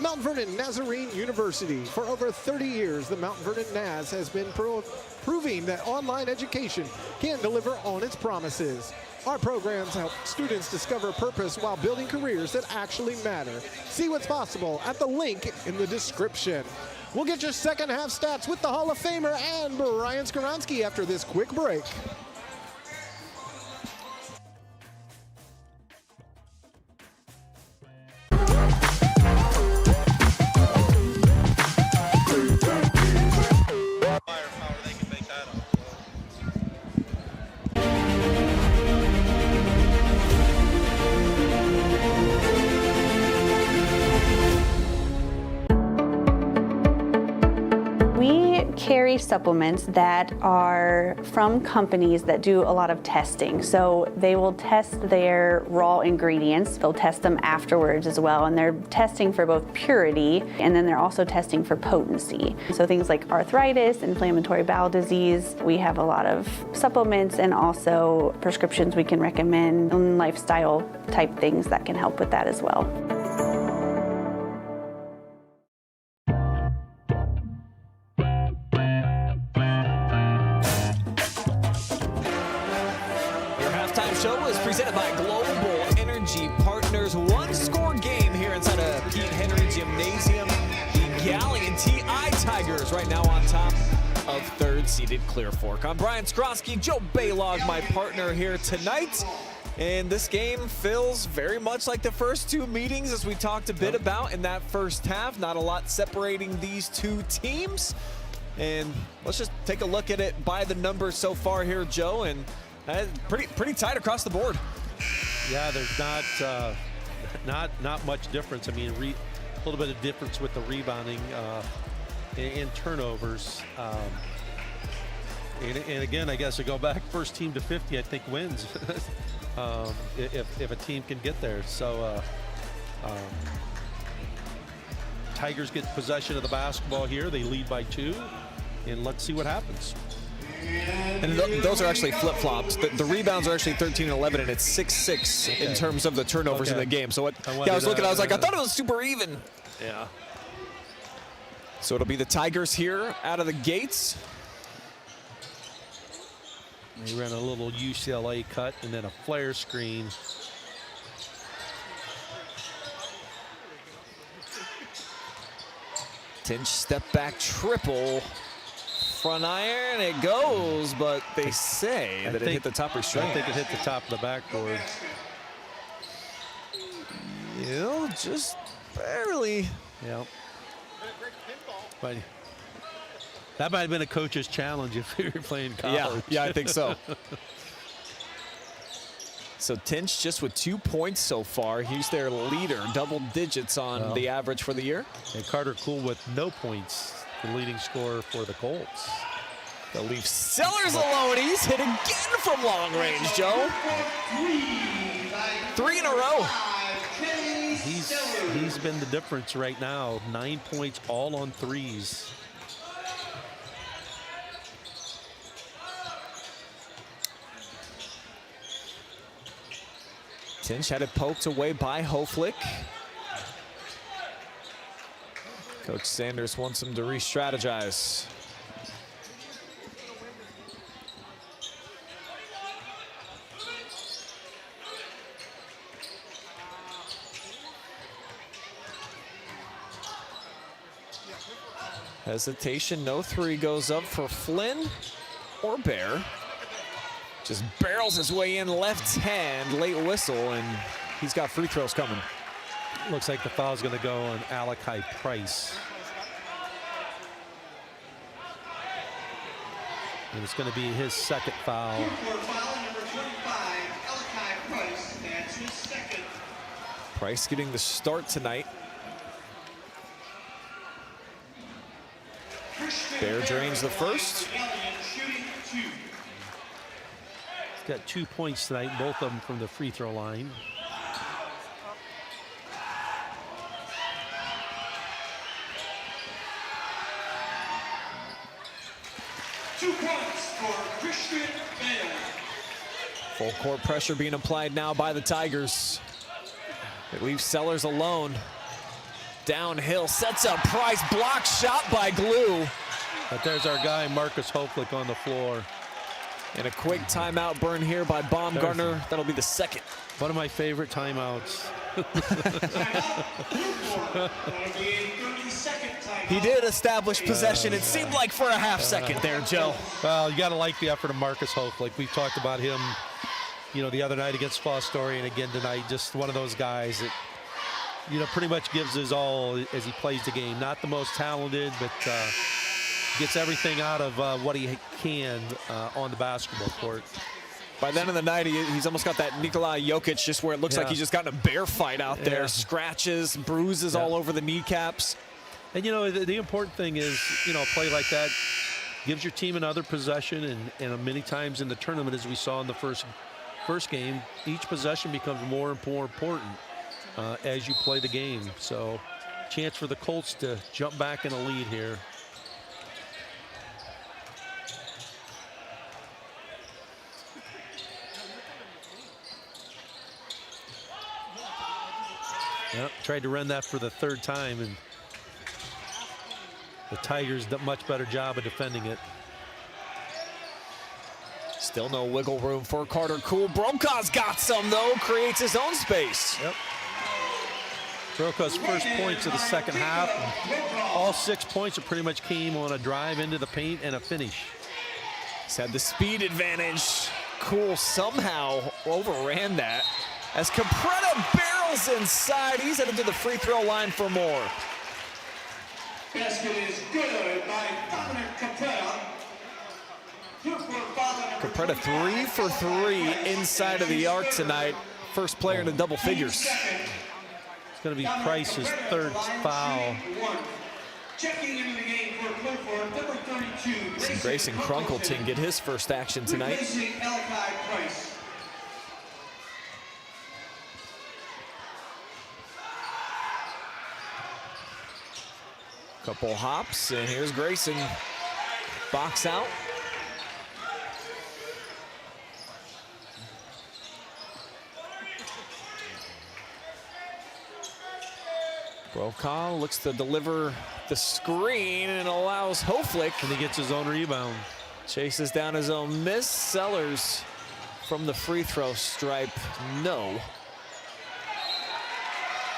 Mount Vernon Nazarene University. For over 30 years, the Mount Vernon Naz has been proving that online education can deliver on its promises. Our programs help students discover purpose while building careers that actually matter. See what's possible at the link in the description. We'll get your second half stats with the Hall of Famer and Brian Skowronski after this quick break. Carry supplements that are from companies that do a lot of testing. So they will test their raw ingredients, they'll test them afterwards as well, and they're testing for both purity and then they're also testing for potency. So things like arthritis, inflammatory bowel disease, we have a lot of supplements and also prescriptions we can recommend, and lifestyle type things that can help with that as well. Presented by Global Energy Partners. One-score game here inside of Pete Henry Gymnasium. The Galion Tigers right now on top of third-seeded Clear Fork. I'm Brian Skowronski, Joe Balogh, my partner here tonight. And this game feels very much like the first two meetings, as we talked a bit about in that first half. Not a lot separating these two teams. And let's just take a look at it by the numbers so far here, Joe. And pretty tight across the board. Yeah, there's not much difference. I mean, a little bit of difference with the rebounding and turnovers. And again, I guess to go back, first team to 50, I think wins if a team can get there. So Tigers get possession of the basketball here. They lead by 2, and let's see what happens. And those are actually flip-flops. The rebounds are actually 13-11, and it's 6-6 in terms of the turnovers in the game. So I was looking, I was like, I thought it was super even. Yeah. So it'll be the Tigers here out of the gates. They ran a little UCLA cut and then a flare screen. Tinch step back triple. Front iron, it goes, but they say that it hit the top restraint. I think it hit the top of the backboard. Just barely. Yeah. But that might have been a coach's challenge if we were playing college. Yeah, I think so. So Tinch just with 2 points so far. He's their leader, double digits on the average for the year. And Carter Cool with no points, the leading scorer for the Colts. They'll leave Sellers alone. He's hit again from long range, Joe. 3 in a row. He's been the difference right now. 9 points all on threes. Tinch had it poked away by Hoflick. Coach Sanders wants him to re-strategize. Hesitation, no 3 goes up for Flynn or Bear. Just barrels his way in, left hand, late whistle, and he's got free throws coming. Looks like the foul's going to go on Alakai Price. And it's going to be his second foul. Foul number 25, Alakai Price. That's his second. Price getting the start tonight. Bear drains the first. He's got 2 points tonight, both of them from the free throw line. Full court pressure being applied now by the Tigers. It leaves Sellers alone. Downhill, sets up Price, block shot by Glue. But there's our guy, Marcus Hoflick, on the floor. And a quick timeout burn here by Baumgartner. That'll be the second. One of my favorite timeouts. He did establish possession. It seemed like for a half second there, Joe. Well, you got to like the effort of Marcus Hoflick. We've talked about him, you know, the other night against Fostoria and again tonight. Just one of those guys that, you know, pretty much gives his all as he plays the game. Not the most talented, but gets everything out of what he can on the basketball court. By the end of the night, he's almost got that Nikola Jokic, just where it looks like he's just gotten a bear fight out there. Scratches, bruises all over the kneecaps. And, you know, the important thing is, you know, a play like that gives your team another possession. And many times in the tournament, as we saw in the first game, each possession becomes more and more important as you play the game. So, chance for the Colts to jump back in a lead here. Yep, tried to run that for the third time, and the Tigers did a much better job of defending it. Still no wiggle room for Carter Cool. Brokaw's got some, though, creates his own space. Yep. Brokaw's first points of the second half. All 6 points pretty much came on a drive into the paint and a finish. He's had the speed advantage. Cool somehow overran that. As Capretta barrels inside, he's headed to the free throw line for more. Basket is good by Dominic Capretta. Capretta 3 for 3 inside of the arc tonight. First player in the double figures. It's going to be Price's third foul. Checking into the game for Clifford, number 32. Grayson Crunkleton get his first action tonight. Replacing Alakai Price. Couple hops, and here's Grayson. Box out. Brokaw looks to deliver the screen and allows Hoflick. And he gets his own rebound. Chases down his own miss. Sellers from the free throw stripe, no.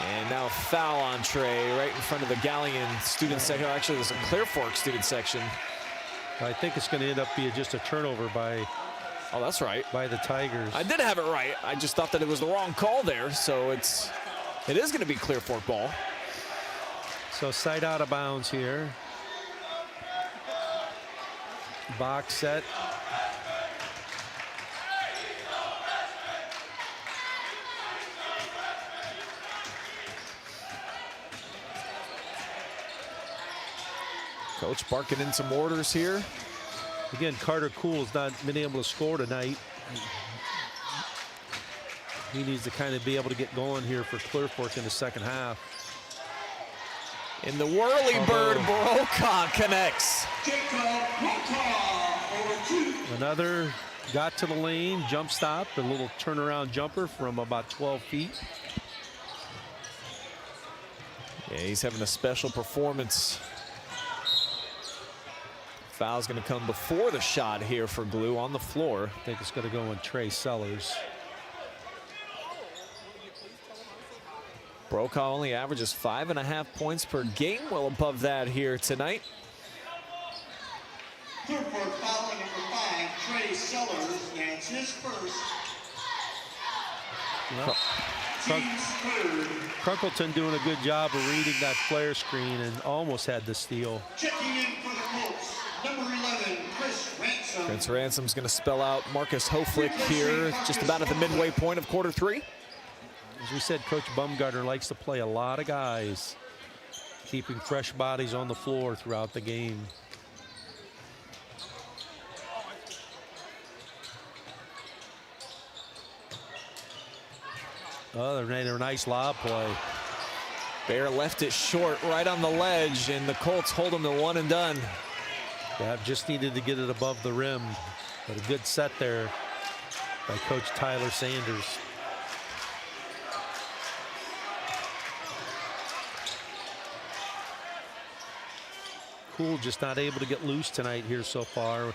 And now foul on Trey right in front of the Galion student section. Actually, there's a Clear Fork student section. I think it's going to end up being just a turnover by. Oh, that's right. By the Tigers. I did have it right. I just thought that it was the wrong call there. So it is going to be Clear Fork ball. So side out of bounds here. Box set. Coach barking in some orders here. Again, Carter Cool's not been able to score tonight. He needs to kind of be able to get going here for Clear Fork in the second half. In the whirly bird, Brokaw connects. Another got to the lane, jump stop, a little turnaround jumper from about 12 feet. Yeah, he's having a special performance. Foul's going to come before the shot here for Glue on the floor. I think it's going to go on Trey Sellers. Brokaw only averages 5.5 points per game, well above that here tonight. Foul number 5, Trey Sellers, that's his first. Well, Team's third. Crunkleton doing a good job of reading that flare screen and almost had the steal. Checking in for the Colts, number 11, Chris Ransom. Prince Ransom's going to spell out Marcus Hoflick here just about at the midway point of quarter 3. As we said, Coach Bumgarner likes to play a lot of guys, keeping fresh bodies on the floor throughout the game. Oh, they made a nice lob play. Bear left it short right on the ledge, and the Colts hold them to 1 and done. Yeah, just needed to get it above the rim. But a good set there by Coach Tyler Sanders. Cool, just not able to get loose tonight here so far.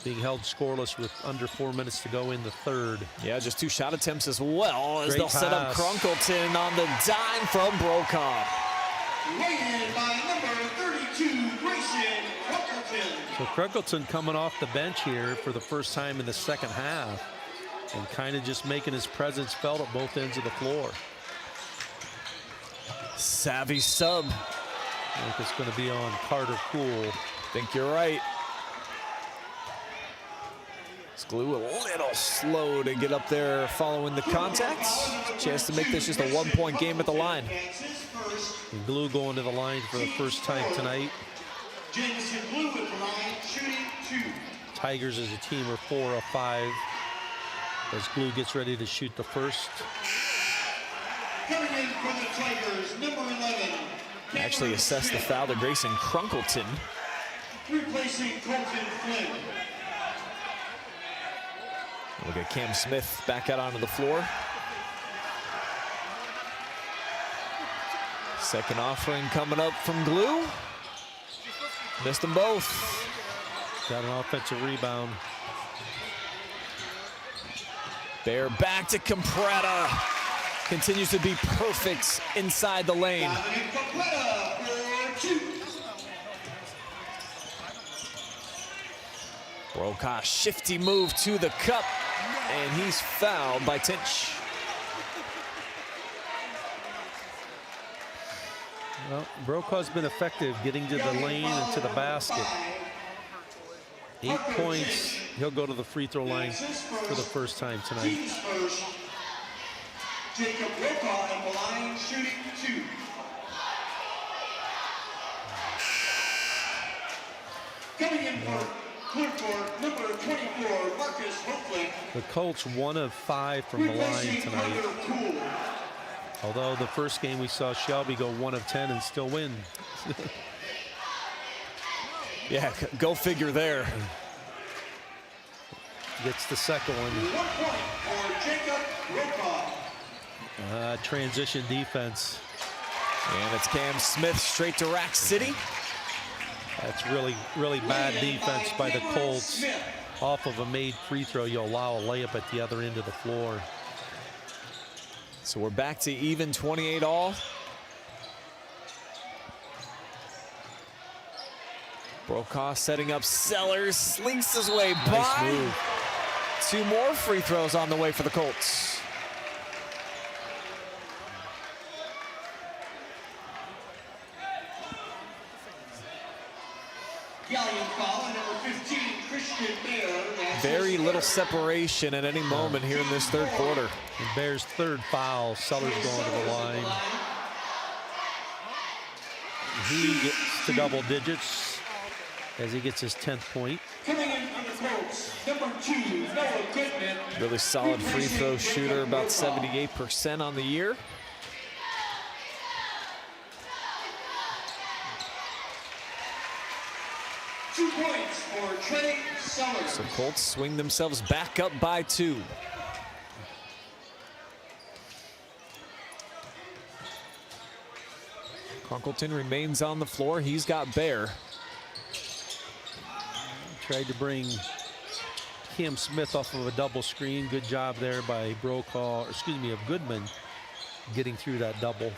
Being held scoreless with under 4 minutes to go in the third. Yeah, just 2 shot attempts as well as Great they'll set up pass. Crunkleton on the dime from Brokaw. Weighted by number 32, Grayson Crunkleton. So Crunkleton coming off the bench here for the first time in the second half and kind of just making his presence felt at both ends of the floor. Savvy sub. I think it's going to be on Carter Cool. Think you're right. Glue a little slow to get up there following the contact. Chance to make this just a 1-point game at the line. And Glue going to the line for the first time tonight. Jameson Blue at the line, shooting 2. Tigers as a team are 4 of 5 as Glue gets ready to shoot the first. Coming in for the Tigers, number 11. Actually assessed the foul to Grayson Crunkleton. Replacing Colton Flynn. We'll get Cam Smith back out onto the floor. Second offering coming up from Glue. Missed them both. Got an offensive rebound. Bear back to Capretta. Continues to be perfect inside the lane. Dominic Capretta for 2. Brokaw, shifty move to the cup, and he's fouled by Tinch. Well, Brokaw's been effective getting to the lane and to the basket. 8 points. He'll go to the free throw line for the first time tonight. Team's first. Jacob Brokaw at the line, shooting 2. Coming in for Clearport, number 24, Marcus Hoflick. The Colts 1 of 5 from the line Replacing tonight. Carter Cool. Although the first game we saw Shelby go 1 of 10 and still win. Yeah, go figure there. Gets the second one. 1 point for Jacob Brokaw. Transition defense. And it's Cam Smith straight to Rack City. That's really, really bad defense by the Colts. Off of a made free throw, you allow a layup at the other end of the floor. So we're back to even 28 all. Brokaw setting up Sellers, slinks his way by. Nice move. 2 more free throws on the way for the Colts. Galion foul, and number 15, Christian Bear. That's Very his little third. separation at any moment here in this third quarter. And Bears' third foul. Sellers going to the line. He gets to double digits as he gets his 10th point. Coming in for the Colts, number 2, Noah Goodman. Really solid free throw shooter, about 78% on the year. Two points for Trey Sellers. So Colts swing themselves back up by 2. Crunkleton remains on the floor. He's got Bear. Tried to bring Cam Smith off of a double screen. Good job there by Brokaw, excuse me, of Goodman getting through that double.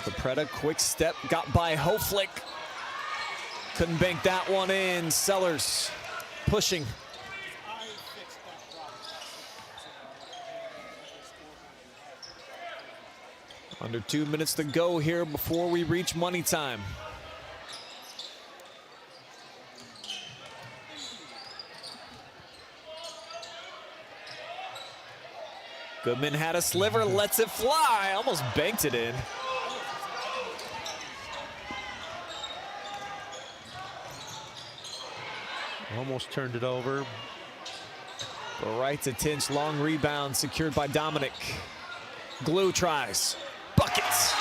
Capretta, quick step, got by Hoflick. Couldn't bank that one in. Sellers pushing. Under 2 minutes to go here before we reach money time. Goodman had a sliver, lets it fly, almost banked it in. Almost turned it over. The right to Tinch, long rebound secured by Dominic. Glue tries, buckets.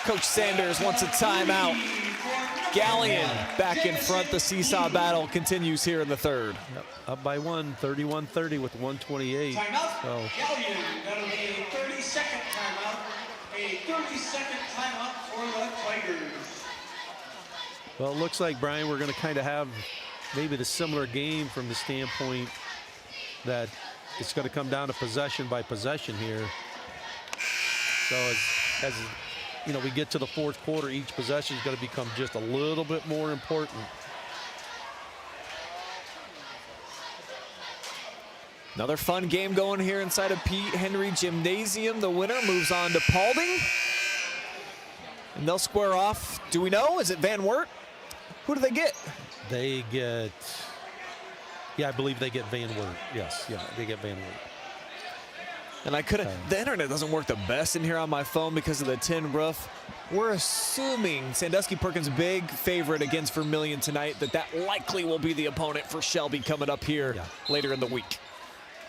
Coach Sanders wants a timeout. Galion back in front. The seesaw battle continues here in the third. Yep. Up by one, 31-30 with 1:28. Timeout. So Galion, that'll be a 30-second timeout. A 30-second timeout for the Tigers. well, it looks like, Brian, we're going to kind of have maybe the similar game from the standpoint that it's going to come down to possession by possession here. So as you know, we get to the fourth quarter, each possession is going to become just a little bit more important. Another fun game going here inside of Pete Henry Gymnasium. The winner moves on to Paulding. And they'll square off. Do we know? Is it Van Wert? Who do they get? They get, yeah, I believe they get Van Wert. Yes, yeah, they get Van Wert. And I couldn't, the internet doesn't work the best in here on my phone because of the tin roof. We're assuming Sandusky Perkins big favorite against Vermilion tonight, that likely will be the opponent for Shelby coming up here later in the week.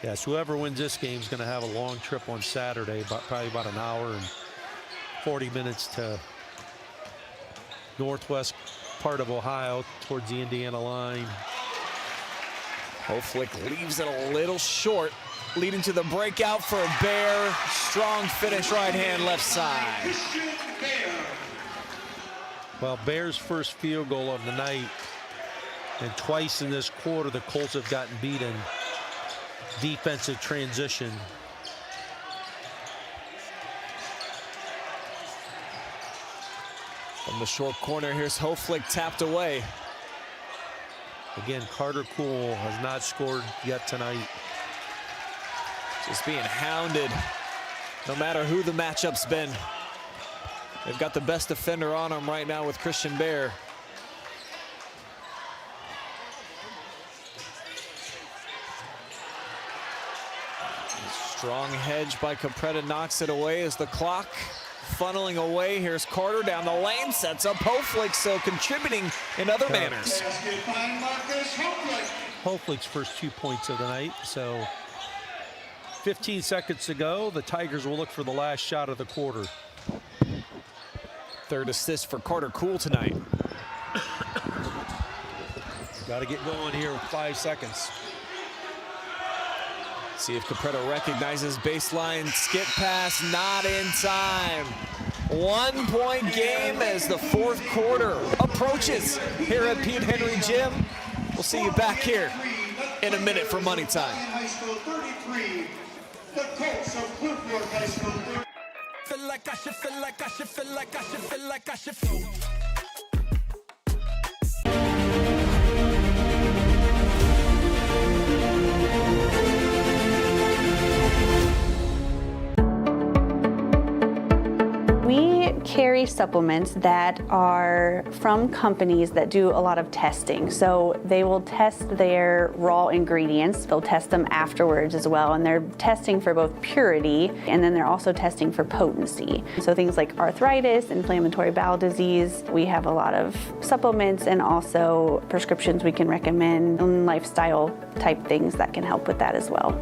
Yes, whoever wins this game is going to have a long trip on Saturday, probably about an hour and 40 minutes to northwest part of Ohio towards the Indiana line. Hoflick leaves it a little short, leading to the breakout for Bear. Strong finish, right hand, left side. Well, Bear's first field goal of the night, and twice in this quarter the Colts have gotten beaten. Defensive transition. From the short corner, here's Hoflick tapped away. Again, Carter Cool has not scored yet tonight. Just being hounded, no matter who the matchup's been. They've got the best defender on them right now with Christian Bear. Strong hedge by Capretta, knocks it away as the clock funneling away. Here's Carter down the lane, sets up Hoflick, so contributing in other manners. Hoflick's first 2 points of the night, so 15 seconds to go. The Tigers will look for the last shot of the quarter. Third assist for Carter Cool tonight. Got to get going here with 5 seconds. See if Capretta recognizes baseline skip pass, not in time. 1 point game as the fourth quarter approaches here at Pete Henry Gym. We'll see you back here in a minute for money time. High School 33, the Colts of Clifford High School 33. Feel like I should, feel like I should, feel like I should, feel like I should feel. We carry supplements that are from companies that do a lot of testing. So they will test their raw ingredients. They'll test them afterwards as well. And they're testing for both purity, and then they're also testing for potency. So things like arthritis, inflammatory bowel disease. We have a lot of supplements and also prescriptions we can recommend, and lifestyle type things that can help with that as well.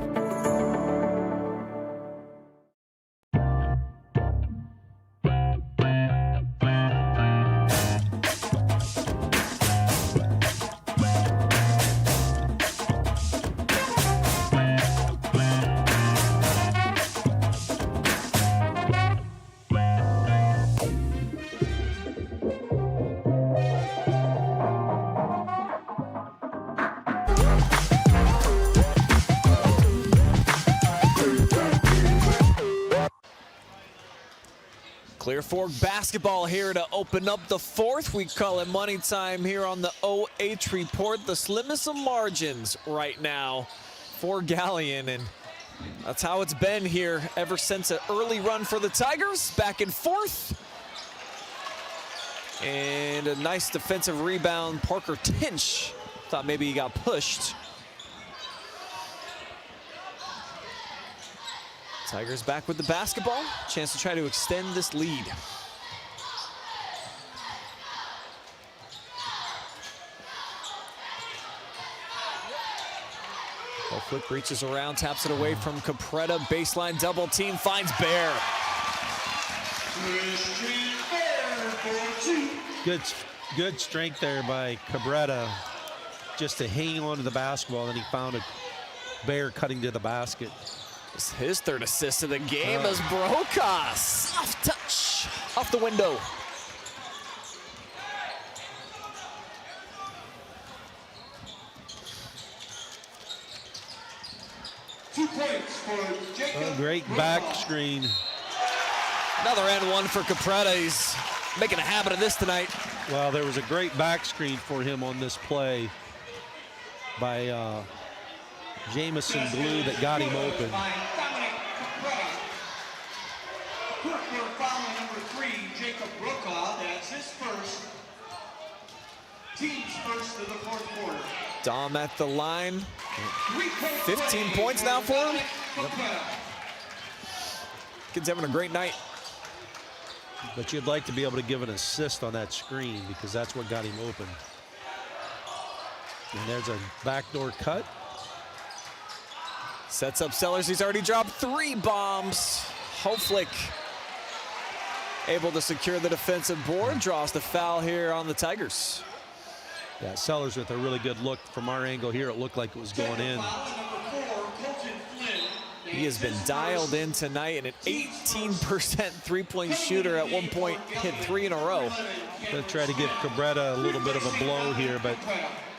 Clear Fork basketball here to open up the fourth. We call it money time here on the OH Report. The slimmest of margins right now for Galion, and that's how it's been here ever since an early run for the Tigers. Back and forth. And a nice defensive rebound. Parker Tinch thought maybe he got pushed. Tigers back with the basketball. Chance to try to extend this lead. Flick reaches around, taps it away from Capretta. Baseline double team, finds Bear. Good strength there by Capretta, just to hang on to the basketball. Then he found a Bear cutting to the basket. It's his third assist of the game as Brokaw, soft touch off the window. Great back screen. Another and one for Capretta. He's making a habit of this tonight. Well, there was a great back screen for him on this play by Jamison Blue that got him open. Dominic Capretta. Hooker fouling number 3, Jacob Brokaw. That's his first. Team's first of the fourth quarter. Dom at the line. 15 points now for him. Yep. Kid's having a great night. But you'd like to be able to give an assist on that screen because that's what got him open. And there's a backdoor cut. Sets up Sellers. He's already dropped 3 bombs. Hoflick able to secure the defensive board. Draws the foul here on the Tigers. Yeah, Sellers with a really good look. From our angle here, it looked like it was going in. He has been dialed in tonight, and an 18% three-point shooter. At one point hit 3 in a row. Gonna try to give Capretta a little bit of a blow here, but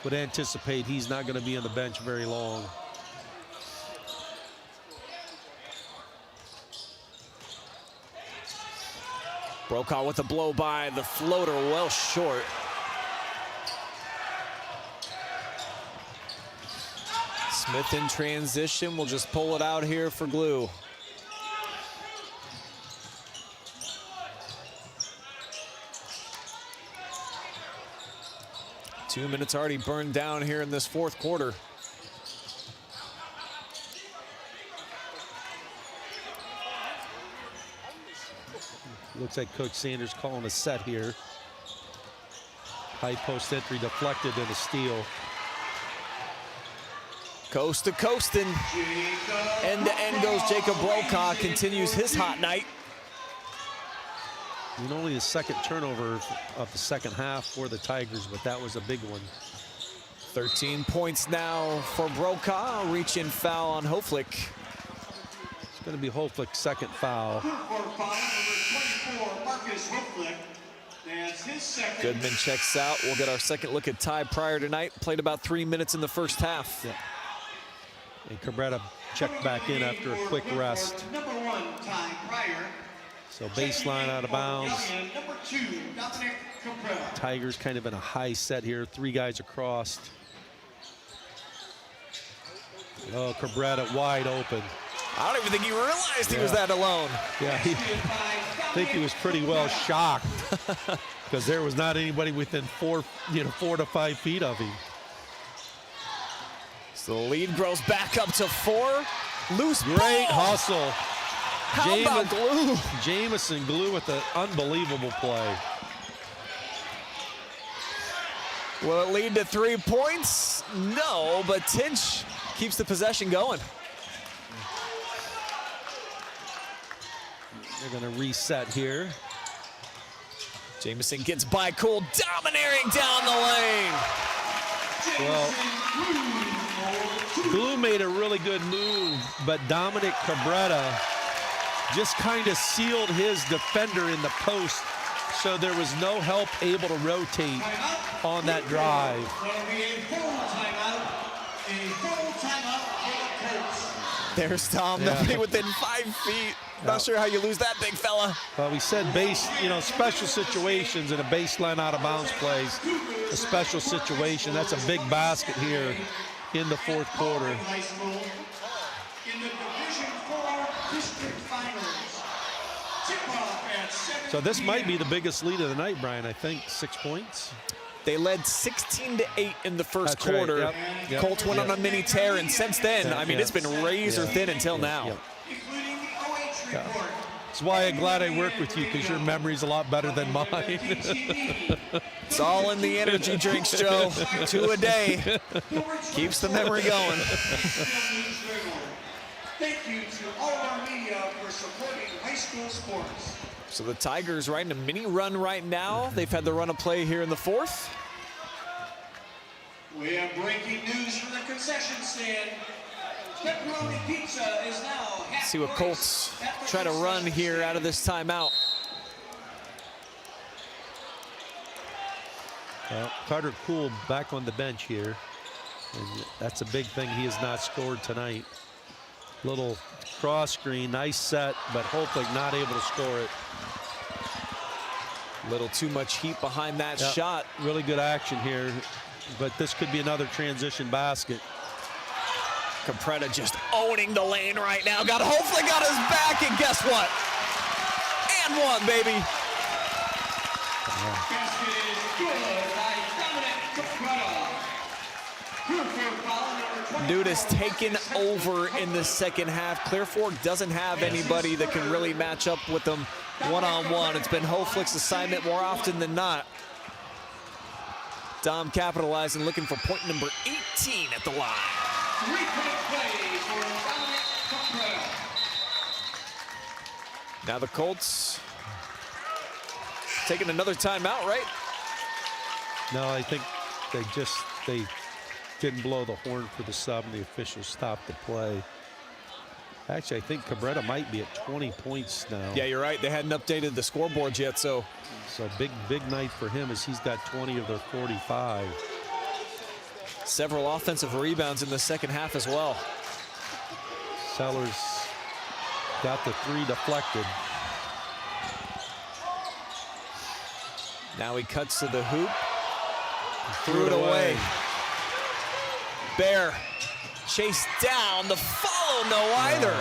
would anticipate he's not gonna be on the bench very long. Brokaw with a blow by, the floater well short. Smith in transition, will just pull it out here for Glue. Two minutes already burned down here in this fourth quarter. Looks like Coach Sanders calling a set here. High post entry deflected and a steal. Coast to coast and end to end goes Jacob Brokaw, continues his hot night. And only the second turnover of the second half for the Tigers, but that was a big one. 13 points now for Brokaw, reach-in foul on Hoflick. It's gonna be Hoflick's second foul. Goodman checks out. We'll get our second look at Ty Pryor tonight. Played about 3 minutes in the first half. Yeah. And Capretta checked back in after a quick rest. So baseline out of bounds. Tigers kind of in a high set here. 3 guys across. Oh, Capretta wide open. I don't even think he realized he was that alone. Yeah, I think he was pretty well shocked because there was not anybody within 4 to 5 feet of him. So the lead grows back up to 4. Loose ball. Great hustle. How about Glue? Jamison Glue with an unbelievable play. Will it lead to 3 points? No, but Tinch keeps the possession going. They're going to reset here. Jamison gets by Cool, domineering down the lane. Well, Glue made a really good move, but Dominic Capretta just kind of sealed his defender in the post, so there was no help able to rotate on that drive. There's Tom, nobody within 5 feet. Not sure how you lose that big fella. Well, we said special situations and a baseline out of bounds plays. A special situation. That's a big basket here in the fourth quarter. In the Division IV District Finals. Tip-off at 7 So this might be the biggest lead of the night, Brian. I think 6 points. They led 16-8 in the first That's right. quarter. Yep. Colts went on a mini tear, and since then, I mean, it's been razor thin until now. including the OH report. That's why I'm glad I work with you, because your memory's a lot better than mine. It's all in the energy drinks, Joe. 2 a day. Keeps the memory going. Thank you to all of our media for supporting high school sports. So the Tigers riding a mini run right now. They've had the run of play here in the fourth. We have breaking news from the concession stand. Pepperoni pizza is now half See what Colts try to run here out of this timeout. Well, Carter Cool back on the bench here. And that's a big thing. He has not scored tonight. Little cross screen, nice set, but hopefully not able to score it. Little too much heat behind that shot. Really good action here, but this could be another transition basket. Capretta just owning the lane right now. Hopefully got his back, and guess what? And one, baby. Basket is good by Dominic Capretta. Dude is taken over in the second half. Clear Fork doesn't have anybody that can really match up with them one-on-one. It's been Hoflick's assignment more often than not. Dom capitalizing, looking for point number 18 at the line. Three-point play for Dominic Capretta. Now the Colts taking another timeout, right? No, I think they didn't blow the horn for the sub, and the officials stopped the play. Actually, I think Cabrera might be at 20 points now. Yeah, you're right. They hadn't updated the scoreboards yet, so big night for him, as he's got 20 of their 45. Several offensive rebounds in the second half as well. Sellers got the 3 deflected. Now he cuts to the hoop. Threw it away. Bear chased down. The follow, no either.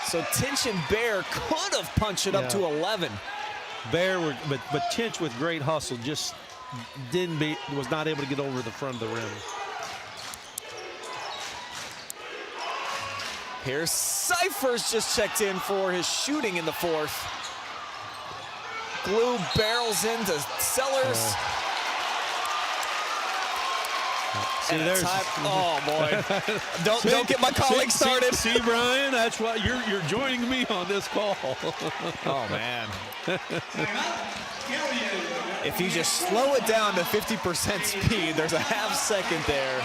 So Tinch and Bear could have punched it up to 11. Bear, but Tinch with great hustle just was not able to get over the front of the rim. Here's Cyphers just checked in for his shooting in the fourth. Glue barrels into Sellers. See, there's oh boy! don't get my colleagues started. See, Brian, that's why you're joining me on this call. Oh man! If you just slow it down to 50% speed, there's a half second there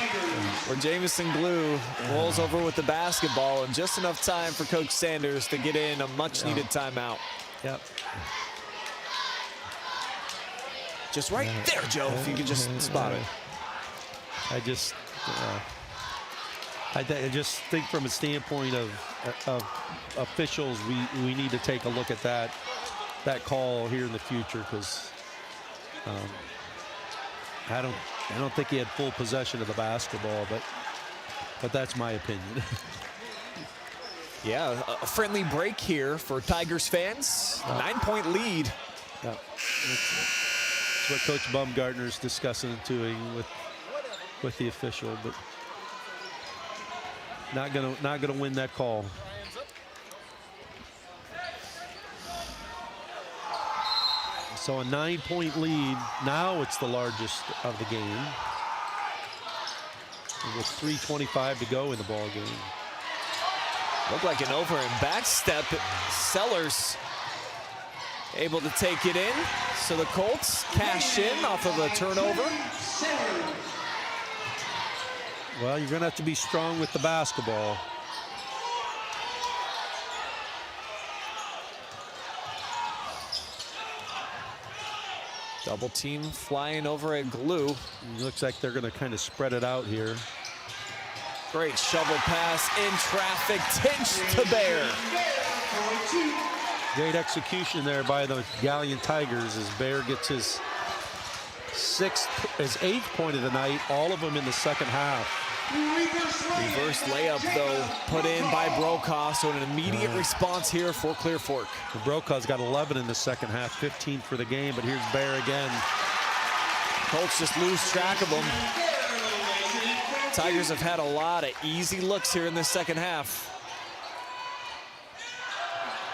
where Jamison Glue rolls over with the basketball, and just enough time for Coach Sanders to get in a much-needed timeout. Yep. Just right there, Joe, if you could just spot it. I just think from a standpoint of officials, we need to take a look at that call here in the future, because I don't think he had full possession of the basketball, but that's my opinion. Yeah, a friendly break here for Tigers fans. 9-point lead. Yeah. That's what Coach Baumgartner's discussing and doing with the official, but not gonna win that call. So a 9-point lead. Now it's the largest of the game, with 3:25 to go in the ball game. Looked like an over and back step. Sellers able to take it in. So the Colts cash in off of a turnover. Well, you're going to have to be strong with the basketball. Double team flying over at Glue. Looks like they're going to kind of spread it out here. Great shovel pass in traffic. Tinch to Bear. Great execution there by the Galion Tigers as Bear gets his 8th point of the night, all of them in the second half. Reverse layup, though, put in by Brokaw, so an immediate response here for Clear Fork. Brokaw's got 11 in the second half, 15 for the game, but here's Bear again. Colts just lose track of them. Tigers have had a lot of easy looks here in this second half.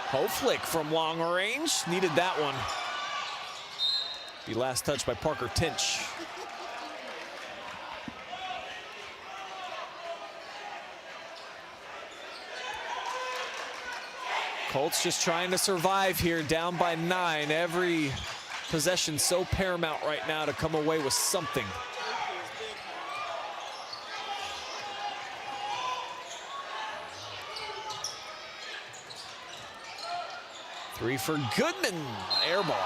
Hoe flick from long range, needed that one. The last touch by Parker Tinch. Colts just trying to survive here, down by 9. Every possession so paramount right now to come away with something. Three for Goodman, air ball.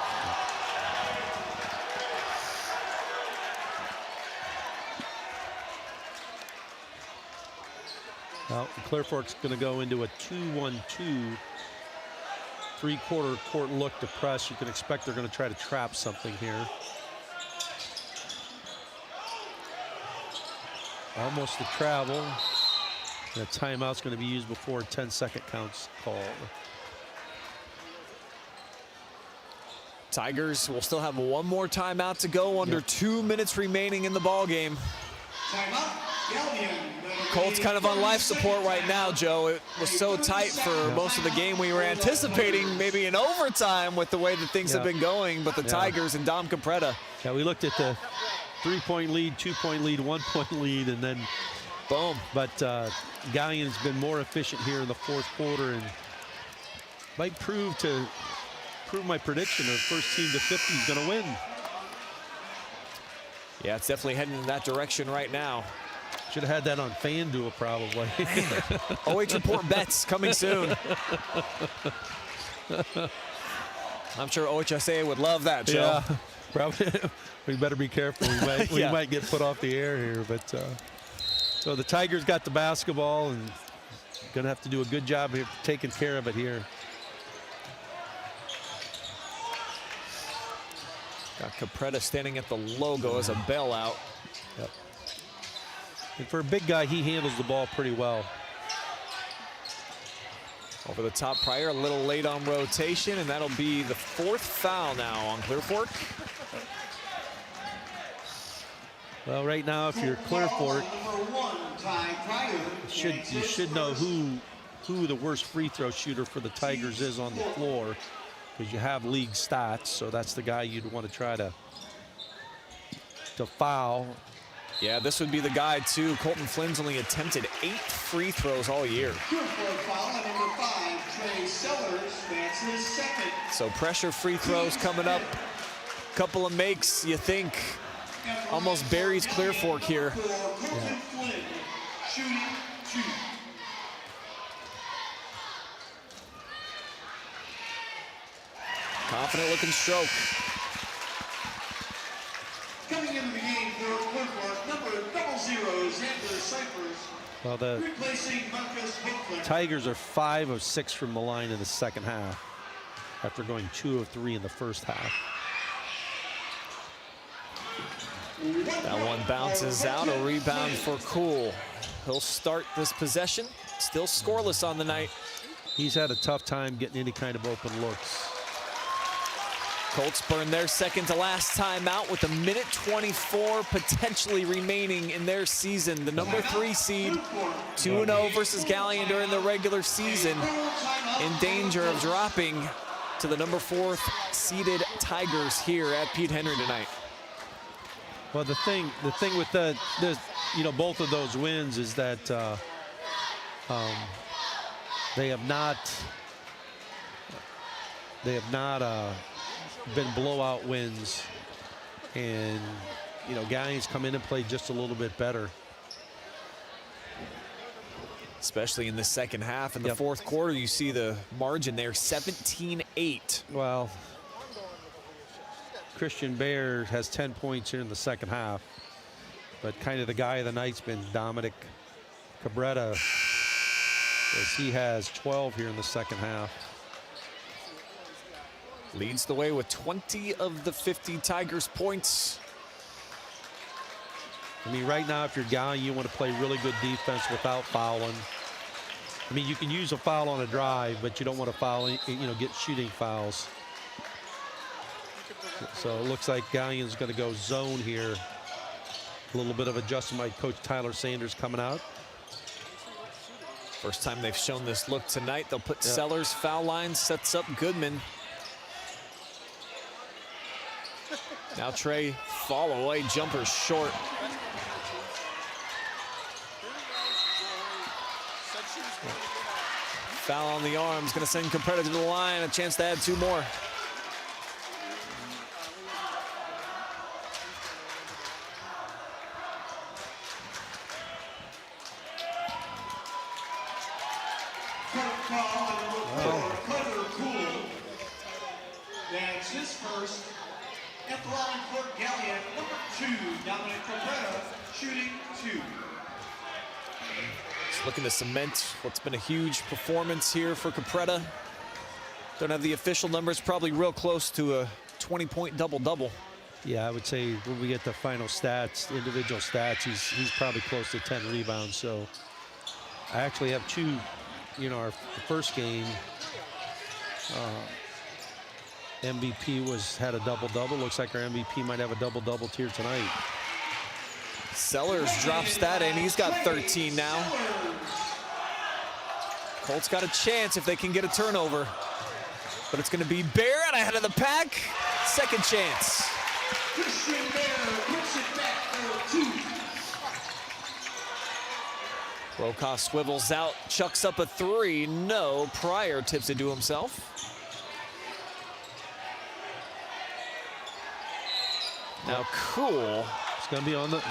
Well, Clear Fork's going to go into a 2-1-2. Three-quarter court look to press. You can expect they're going to try to trap something here. Almost the travel. And a timeout's going to be used before a 10-second count's called. Tigers will still have one more timeout to go, under 2 minutes remaining in the ball game. Colts kind of on life support right now, Joe. It was so tight for most of the game. We were anticipating maybe an overtime with the way that things have been going, but the Tigers and Dom Capretta. Yeah, we looked at the 3-point lead, 2-point lead, 1-point lead, and then boom. But Galion's been more efficient here in the fourth quarter and might prove my prediction of first team to 50 is going to win. Yeah, it's definitely heading in that direction right now. Should have had that on FanDuel probably. OH Report bets coming soon. I'm sure OHSA would love that, Joe. Yeah, probably. We better be careful. We might get put off the air here. But so the Tigers got the basketball and gonna have to do a good job here taking care of it here. Got Capretta standing at the logo as a bailout. Yep. And for a big guy, he handles the ball pretty well. Over the top Pryor, a little late on rotation, and that'll be the 4th foul now on Clear Fork. Well, right now, if you're Clear Fork, you should know who the worst free throw shooter for the Tigers is on the floor, because you have league stats, so that's the guy you'd want to try to foul. Yeah, this would be the guy, too. Colton Flynn's only attempted 8 free throws all year. So pressure free throws coming up. Couple of makes, you think, almost buries Clear Fork here. Yeah. Confident looking stroke. Coming into the game for Clear Fork, number 00, Xander Cyphers. Well, the Tigers are 5 of 6 from the line in the second half after going 2 of 3 in the first half. That one bounces out, a rebound for Cool. He'll start this possession, still scoreless on the night. He's had a tough time getting any kind of open looks. Colts burn their second to last timeout with 1:24 potentially remaining in their season. The number 3 seed, 2-0 versus Galion during the regular season, in danger of dropping to the number 4th seeded Tigers here at Pete Henry tonight. Well, the thing with the both of those wins is that they have not been blowout wins, and Galion's come in and played just a little bit better, especially in the second half. In the fourth quarter, you see the margin there, 17-8. Well, Christian Bear has 10 points here in the second half, but kind of the guy of the night's been Dominic Capretta, as he has 12 here in the second half. Leads the way with 20 of the 50 Tigers points. I mean, right now, if you're Galion, you want to play really good defense without fouling. I mean, you can use a foul on a drive, but you don't want to foul, get shooting fouls. So it looks like Galion's going to go zone here. A little bit of adjustment by Coach Tyler Sanders coming out. First time they've shown this look tonight. They'll put Sellers foul line, sets up Goodman. Now Trey, fall away, jumper short. Foul on the arms, gonna send Capretta to the line, a chance to add 2 more. That's his first. At the line for Galion, number 2, Dominic Capretta, shooting 2. Just looking to cement what's been a huge performance here for Capretta. Don't have the official numbers, probably real close to a 20-point double-double. Yeah, I would say when we get the final stats, individual stats, he's probably close to 10 rebounds. So I actually have 2, our first game, MVP had a double-double. Looks like our MVP might have a double-double here tonight. Sellers drops that in. He's got 13 now. Colts got a chance if they can get a turnover. But it's going to be Barrett ahead of the pack. Second chance. Christian Barrett puts it back for 2. Brokaw swivels out, chucks up a 3. No, Pryor tips it to himself. Now Cool. It's going to be on the,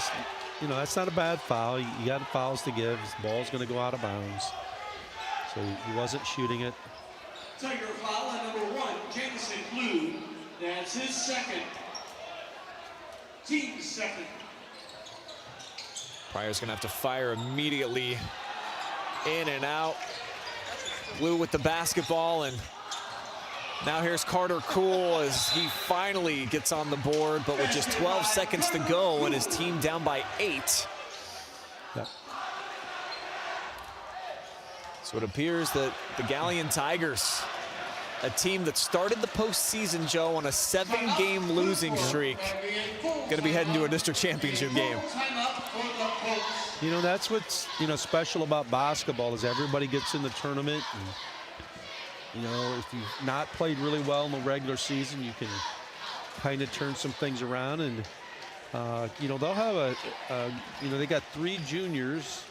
that's not a bad foul. You got fouls to give. This ball's going to go out of bounds. So he wasn't shooting it. Tiger foul on number 1, Jameson Blue. That's his second. Team second. Pryor's gonna have to fire immediately. In and out. Blue with the basketball, and now here's Carter Cool as he finally gets on the board, but with just 12 seconds to go and his team down by 8. Yep. So it appears that the Galion Tigers, a team that started the postseason, Joe, on a 7-game losing streak, going to be heading to a district championship game. That's what's, special about basketball is everybody gets in the tournament. And, if you've not played really well in the regular season, you can kind of turn some things around. And, they'll have they got 3 juniors.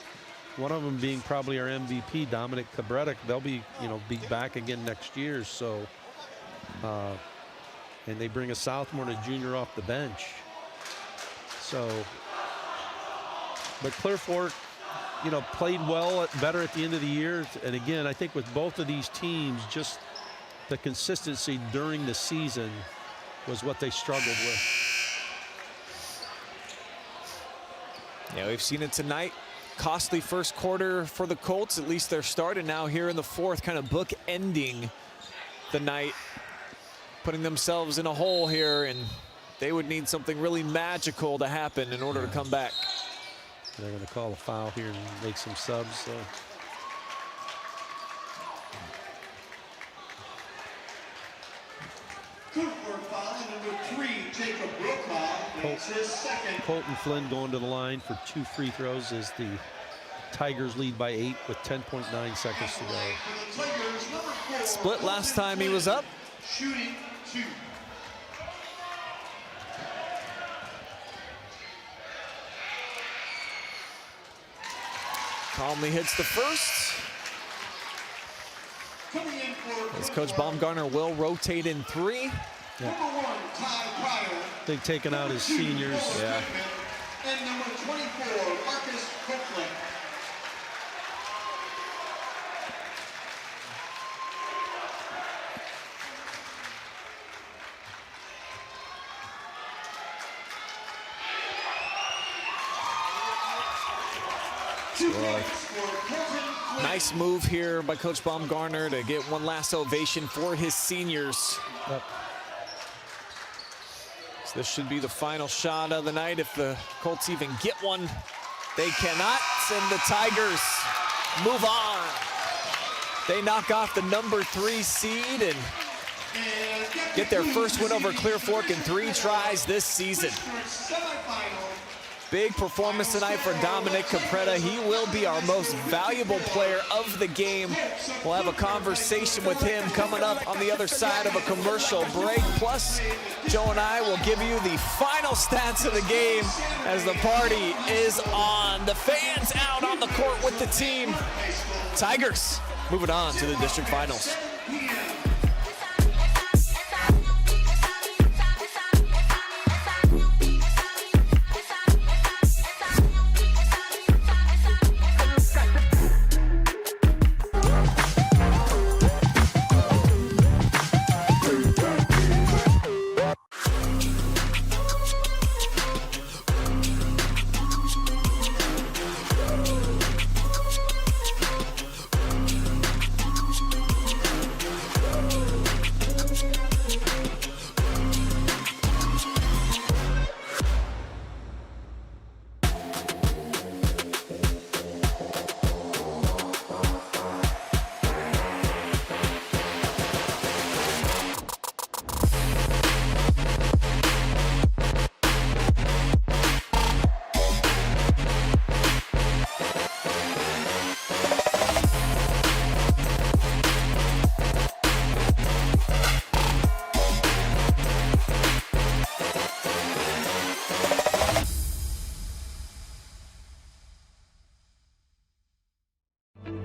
One of them being probably our MVP, Dominic Capretta. They'll be, be back again next year. So, and they bring a sophomore and a junior off the bench. So, but Clear Fork, played well, better at the end of the year. And again, I think with both of these teams, just the consistency during the season was what they struggled with. Yeah, we've seen it tonight. Costly first quarter for the Colts, at least their start, and now here in the fourth, kind of book-ending the night, putting themselves in a hole here, and they would need something really magical to happen in order to come back. They're going to call a foul here and make some subs. So. Cooper foul number 3, Jacob Brokaw. That's his second. Colton Flynn going to the line for 2 free throws as the Tigers lead by 8 with 10.9 seconds to go. Split last time he was up. Shooting 2. Calmly hits the first. Coming in for As Coach Baumgartner will rotate in 3. number 1, Ty Pryor. They've taken out his seniors. Yeah. And number 24, Marcus Copeland. Nice move here by Coach Baumgartner to get one last ovation for his seniors. Yep. So this should be the final shot of the night if the Colts even get one. They cannot, and the Tigers move on. They knock off the number 3 seed and get their first win over Clear Fork in 3 tries this season. Big performance tonight for Dominic Capretta. He will be our most valuable player of the game. We'll have a conversation with him coming up on the other side of a commercial break. Plus, Joe and I will give you the final stats of the game as the party is on. The fans out on the court with the team. Tigers moving on to the district finals.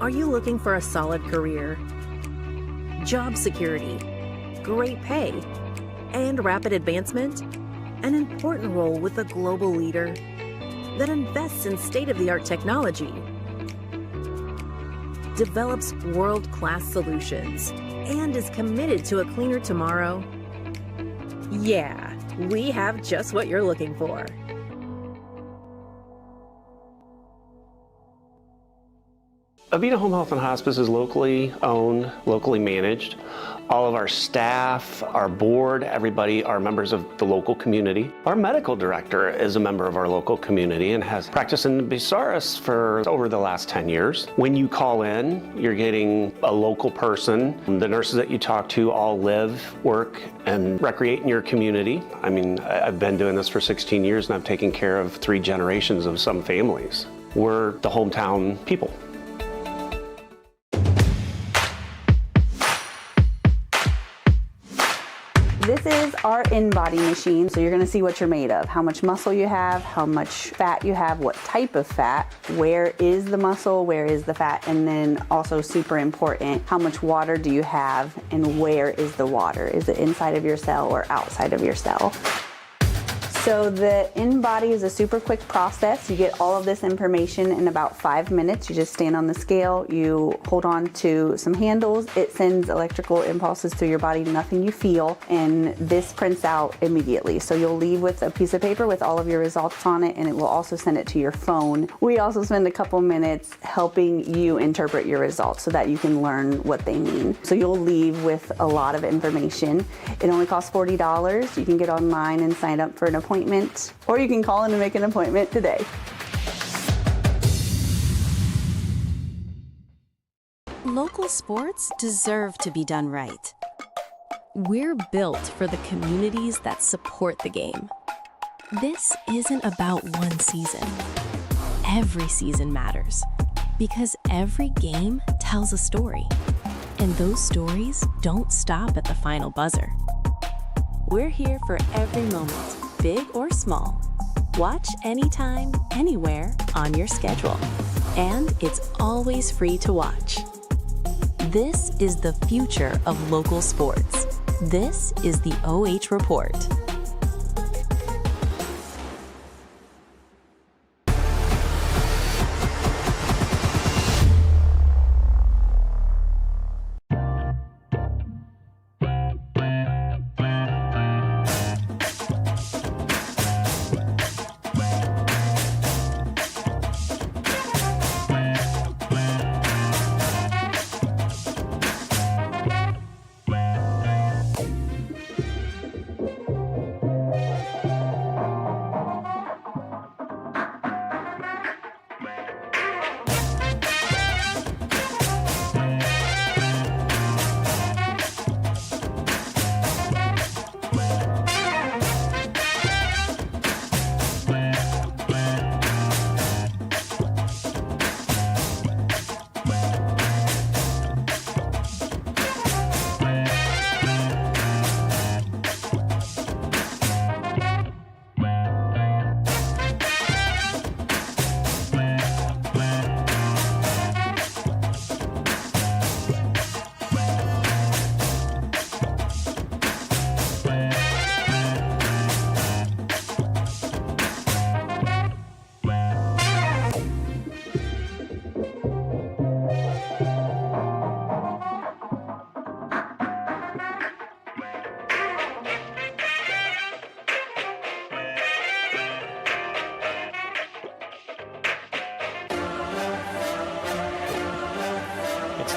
Are you looking for a solid career, job security, great pay, and rapid advancement? An important role with a global leader that invests in state-of-the-art technology, develops world-class solutions, and is committed to a cleaner tomorrow? Yeah, we have just what you're looking for. Avita Home Health and Hospice is locally owned, locally managed. All of our staff, our board, everybody are members of the local community. Our medical director is a member of our local community and has practiced in Bucyrus for over the last 10 years. When you call in, you're getting a local person. The nurses that you talk to all live, work, and recreate in your community. I mean, I've been doing this for 16 years and I've taken care of 3 generations of some families. We're the hometown people. This is our in-body machine, so you're gonna see what you're made of, how much muscle you have, how much fat you have, what type of fat, where is the muscle, where is the fat, and then also super important, how much water do you have and where is the water? Is it inside of your cell or outside of your cell? So the in-body is a super quick process. You get all of this information in about 5 minutes. You just stand on the scale, you hold on to some handles, it sends electrical impulses through your body, nothing you feel, and this prints out immediately. So you'll leave with a piece of paper with all of your results on it, and it will also send it to your phone. We also spend a couple minutes helping you interpret your results so that you can learn what they mean. So you'll leave with a lot of information. It only costs $40. You can get online and sign up for an appointment, or you can call in and make an appointment today. Local sports deserve to be done right. We're built for the communities that support the game. This isn't about one season. Every season matters because every game tells a story, and those stories don't stop at the final buzzer. We're here for every moment, big or small. Watch anytime, anywhere on your schedule. And it's always free to watch. This is the future of local sports. This is the OH Report.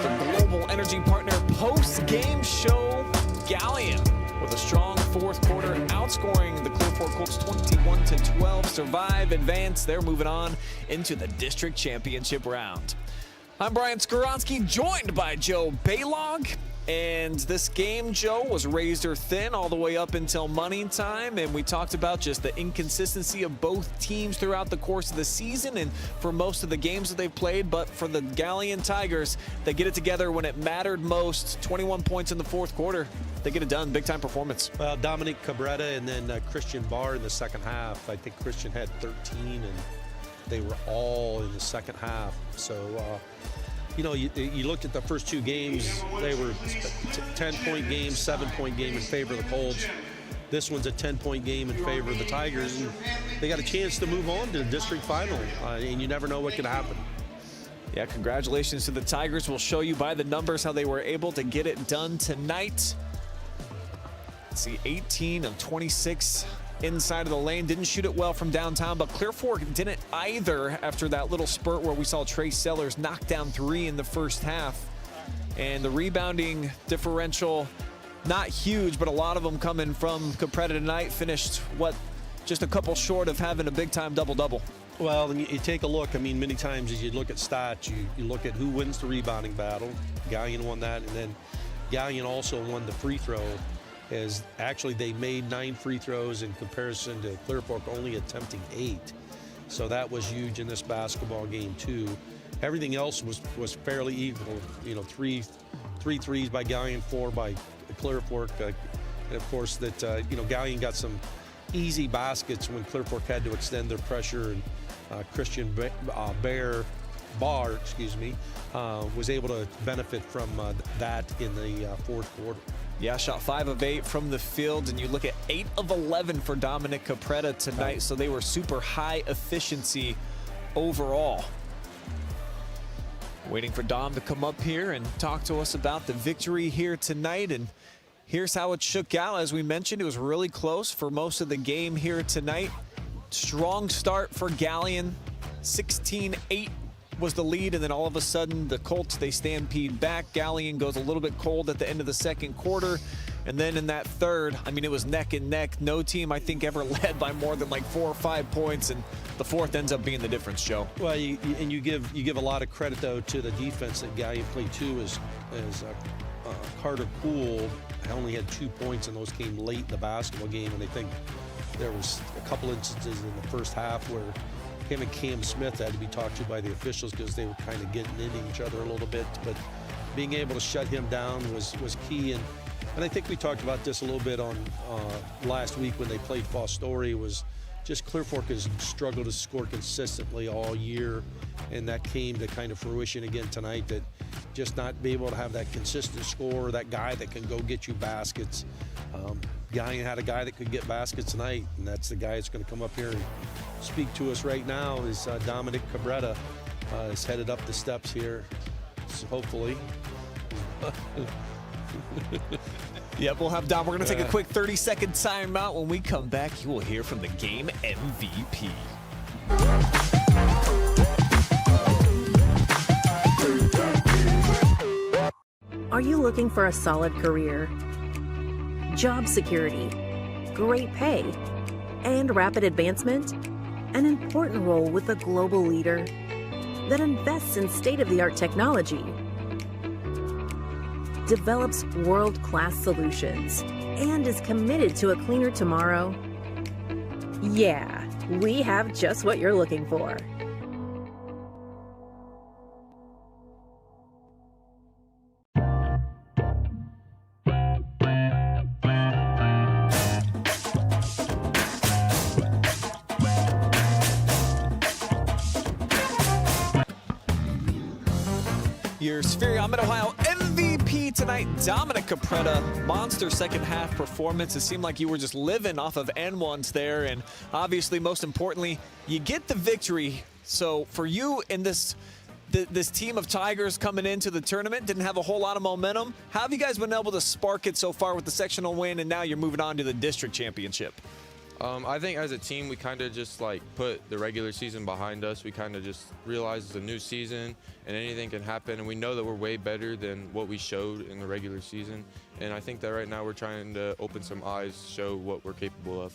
the global energy partner post-game show, Galion, with a strong fourth quarter, outscoring the Clear Fork Colts 21-12. Survive, advance. They're moving on into the district championship round. I'm Brian Skowronski, joined by Joe Balogh. And this game, Joe, was razor thin all the way up until money time. And we talked about just the inconsistency of both teams throughout the course of the season and for most of the games that they've played. But for the Galion Tigers, they get it together when it mattered most. 21 points in the fourth quarter. They get it done. Big-time performance. Well, Dominic Capretta and then Christian Barr in the second half. I think Christian had 13, and they were all in the second half. So, you know, you looked at the first two games, they were 10-point games, 7-point game in favor of the Colts. This one's a 10-point game in favor of the Tigers, and they got a chance to move on to the district final, and you never know what could happen. Yeah, congratulations to the Tigers. We'll show you by the numbers how they were able to get it done tonight. Let's see, 18 of 26 inside of the lane. Didn't shoot it well from downtown, but Clear Fork didn't either after that little spurt where we saw Trey Sellers knock down 3 in the first half. And the rebounding differential, not huge, but a lot of them coming from Capretta tonight. Finished, just a couple short of having a big-time double-double. Well, and you take a look. I mean, many times as you look at stats, you look at who wins the rebounding battle. Galion won that, and then Galion also won the free throw. As actually they made 9 free throws in comparison to Clear Fork only attempting 8. So that was huge in this basketball game too. Everything else was fairly equal. You know, three threes by Galion, 4 by Clear Fork. And of course that, you know, Galion got some easy baskets when Clear Fork had to extend their pressure, and Christian Barr, was able to benefit from that in the fourth quarter. Yeah, shot 5 of 8 from the field, and you look at 8 of 11 for Dominic Capretta tonight, so they were super high efficiency overall. Waiting for Dom to come up here and talk to us about the victory here tonight, and here's how it shook out. As we mentioned, it was really close for most of the game here tonight. Strong start for Galion, 16-8 was the lead, and then all of a sudden the Colts, they stampede back. Galion goes a little bit cold at the end of the second quarter, and then in that third, I mean, it was neck and neck. No team, I think, ever led by more than like 4 or 5 points, and the fourth ends up being the difference, Joe. Well, you give a lot of credit though to the defense that Galion played too. As Carter Poole only had 2 points, and those came late in the basketball game, and I think there was a couple instances in the first half where him and Cam Smith had to be talked to by the officials because they were kind of getting into each other a little bit. But being able to shut him down was key. And I think we talked about this a little bit on last week when they played Fostoria. Was just Clear Fork has struggled to score consistently all year, and that came to kind of fruition again tonight, that just not be able to have that consistent score, that guy that can go get you baskets. Galion had a guy that could get baskets tonight, and that's the guy that's going to come up here and speak to us right now. Is Dominic Capretta is headed up the steps here, so hopefully. Yep, we'll have Dom. We're going to take a quick 30-second timeout. When we come back, you will hear from the game MVP. Are you looking for a solid career, job security, great pay, and rapid advancement? An important role with a global leader that invests in state-of-the-art technology, develops world-class solutions, and is committed to a cleaner tomorrow? Yeah, we have just what you're looking for. Your Spherion Mid-Ohio MVP tonight, Dominic Capretta. Monster second half performance. It seemed like you were just living off of N1s there, and obviously, most importantly, you get the victory. So for you in this team of Tigers coming into the tournament, didn't have a whole lot of momentum. How have you guys been able to spark it so far with the sectional win, and now you're moving on to the district championship? I think as a team, we kind of just like put the regular season behind us. We kind of just realize it's a new season and anything can happen. And we know that we're way better than what we showed in the regular season. And I think that right now we're trying to open some eyes, show what we're capable of.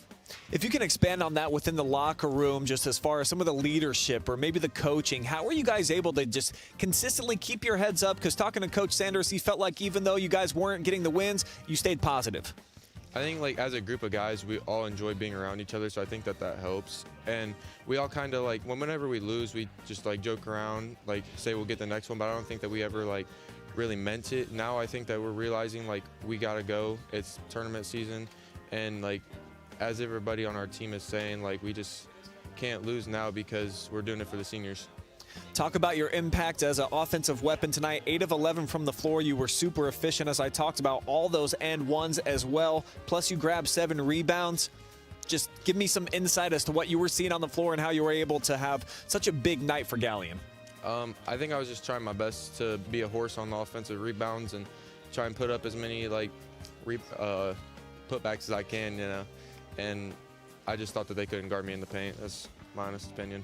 If you can expand on that within the locker room, just as far as some of the leadership or maybe the coaching, how are you guys able to just consistently keep your heads up? Because talking to Coach Sanders, he felt like even though you guys weren't getting the wins, you stayed positive. I think like as a group of guys, we all enjoy being around each other, so I think that helps. And we all kind of like, whenever we lose, we just like joke around, like say we'll get the next one, but I don't think that we ever like really meant it. Now I think that we're realizing like we gotta go, it's tournament season, and like as everybody on our team is saying, like we just can't lose now because we're doing it for the seniors. Talk about your impact as an offensive weapon tonight. 8 of 11 from the floor. You were super efficient, as I talked about, all those and ones as well. Plus, you grabbed 7 rebounds. Just give me some insight as to what you were seeing on the floor and how you were able to have such a big night for Galion. I think I was just trying my best to be a horse on the offensive rebounds and try and put up as many like putbacks as I can, you know. And I just thought that they couldn't guard me in the paint. That's my honest opinion.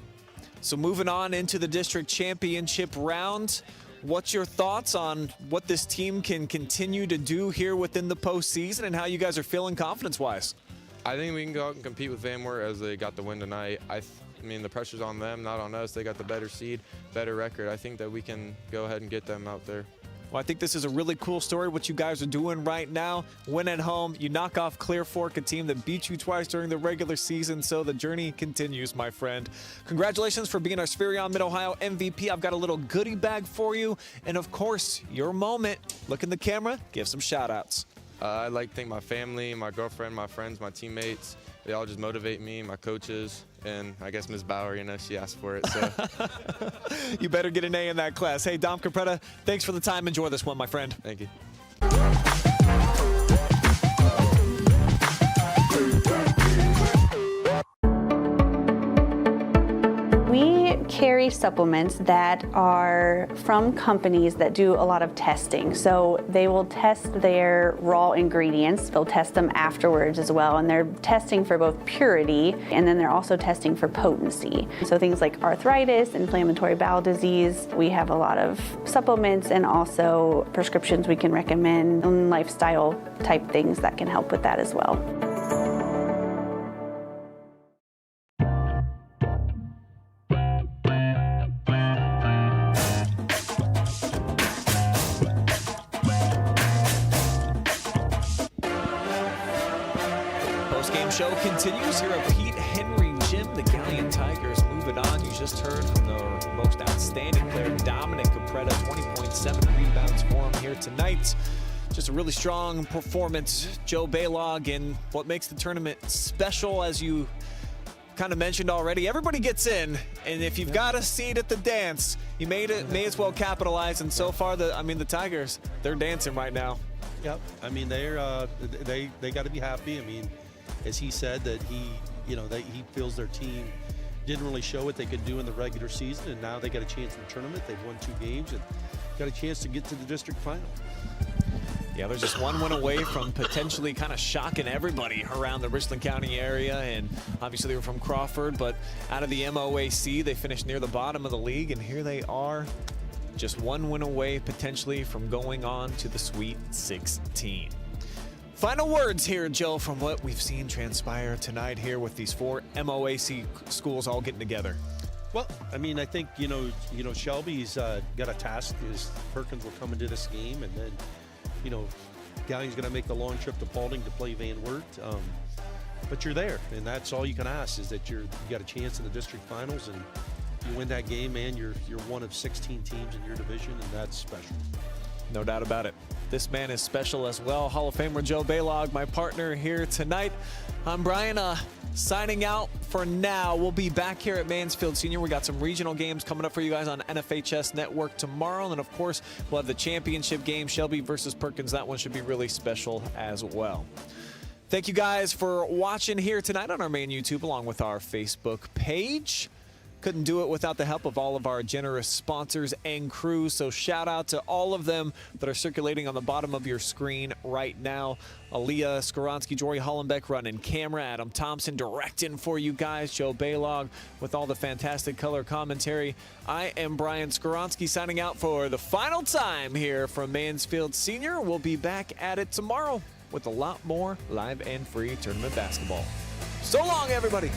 So moving on into the district championship round, what's your thoughts on what this team can continue to do here within the postseason and how you guys are feeling confidence-wise? I think we can go out and compete with Van Wert as they got the win tonight. I mean, the pressure's on them, not on us. They got the better seed, better record. I think that we can go ahead and get them out there. Well, I think this is a really cool story, what you guys are doing right now. Win at home. You knock off Clear Fork, a team that beat you twice during the regular season, so the journey continues, my friend. Congratulations for being our Spherion Mid-Ohio MVP. I've got a little goodie bag for you. And, of course, your moment. Look in the camera. Give some shout-outs. I'd like to thank my family, my girlfriend, my friends, my teammates. They all just motivate me, my coaches, and I guess Ms. Bauer, you know, she asked for it. So you better get an A in that class. Hey, Dom Capretta, thanks for the time. Enjoy this one, my friend. Thank you. We carry supplements that are from companies that do a lot of testing. So they will test their raw ingredients. They'll test them afterwards as well. And they're testing for both purity, and then they're also testing for potency. So things like arthritis, inflammatory bowel disease. We have a lot of supplements and also prescriptions we can recommend, and lifestyle type things that can help with that as well. Postgame show continues here at Pete Henry Gym. The Galion Tigers moving on. You just heard from the most outstanding player, Dominic Capretta, 20.7 rebounds for him here tonight. Just a really strong performance. Joe Balogh, and what makes the tournament special, as you kind of mentioned already, everybody gets in, and if you've got a seat at the dance, you may as well capitalize. And so far, the Tigers, they're dancing right now. Yep. I mean, they got to be happy. I mean, as he said, that he feels their team didn't really show what they could do in the regular season, and now they got a chance in the tournament. They've won 2 games and got a chance to get to the district final. Yeah, they're just one win away from potentially kind of shocking everybody around the Richland County area, and obviously they were from Crawford, but out of the MOAC, they finished near the bottom of the league, and here they are, just one win away potentially from going on to the Sweet 16. Final words here, Joe, from what we've seen transpire tonight here with these 4 MOAC schools all getting together. Well, I mean, I think, Shelby's got a task. Perkins will come into this game, and then, Galion's going to make the long trip to Paulding to play Van Wert. But you're there, and that's all you can ask, is that you got a chance in the district finals, and you win that game, man, you're one of 16 teams in your division, and that's special. No doubt about it. This man is special as well. Hall of Famer Joe Balogh, my partner here tonight. I'm Brian, signing out for now. We'll be back here at Mansfield Senior. We got some regional games coming up for you guys on NFHS Network tomorrow. And then, of course, we'll have the championship game, Shelby versus Perkins. That one should be really special as well. Thank you guys for watching here tonight on our main YouTube, along with our Facebook page. Couldn't do it without the help of all of our generous sponsors and crew. So shout out to all of them that are circulating on the bottom of your screen right now. Aaliyah, Skowronski, Jory Hollenbeck running camera, Adam Thompson directing for you guys, Joe Balogh with all the fantastic color commentary. I am Brian Skowronski signing out for the final time here from Mansfield Senior. We'll be back at it tomorrow with a lot more live and free tournament basketball. So long, everybody.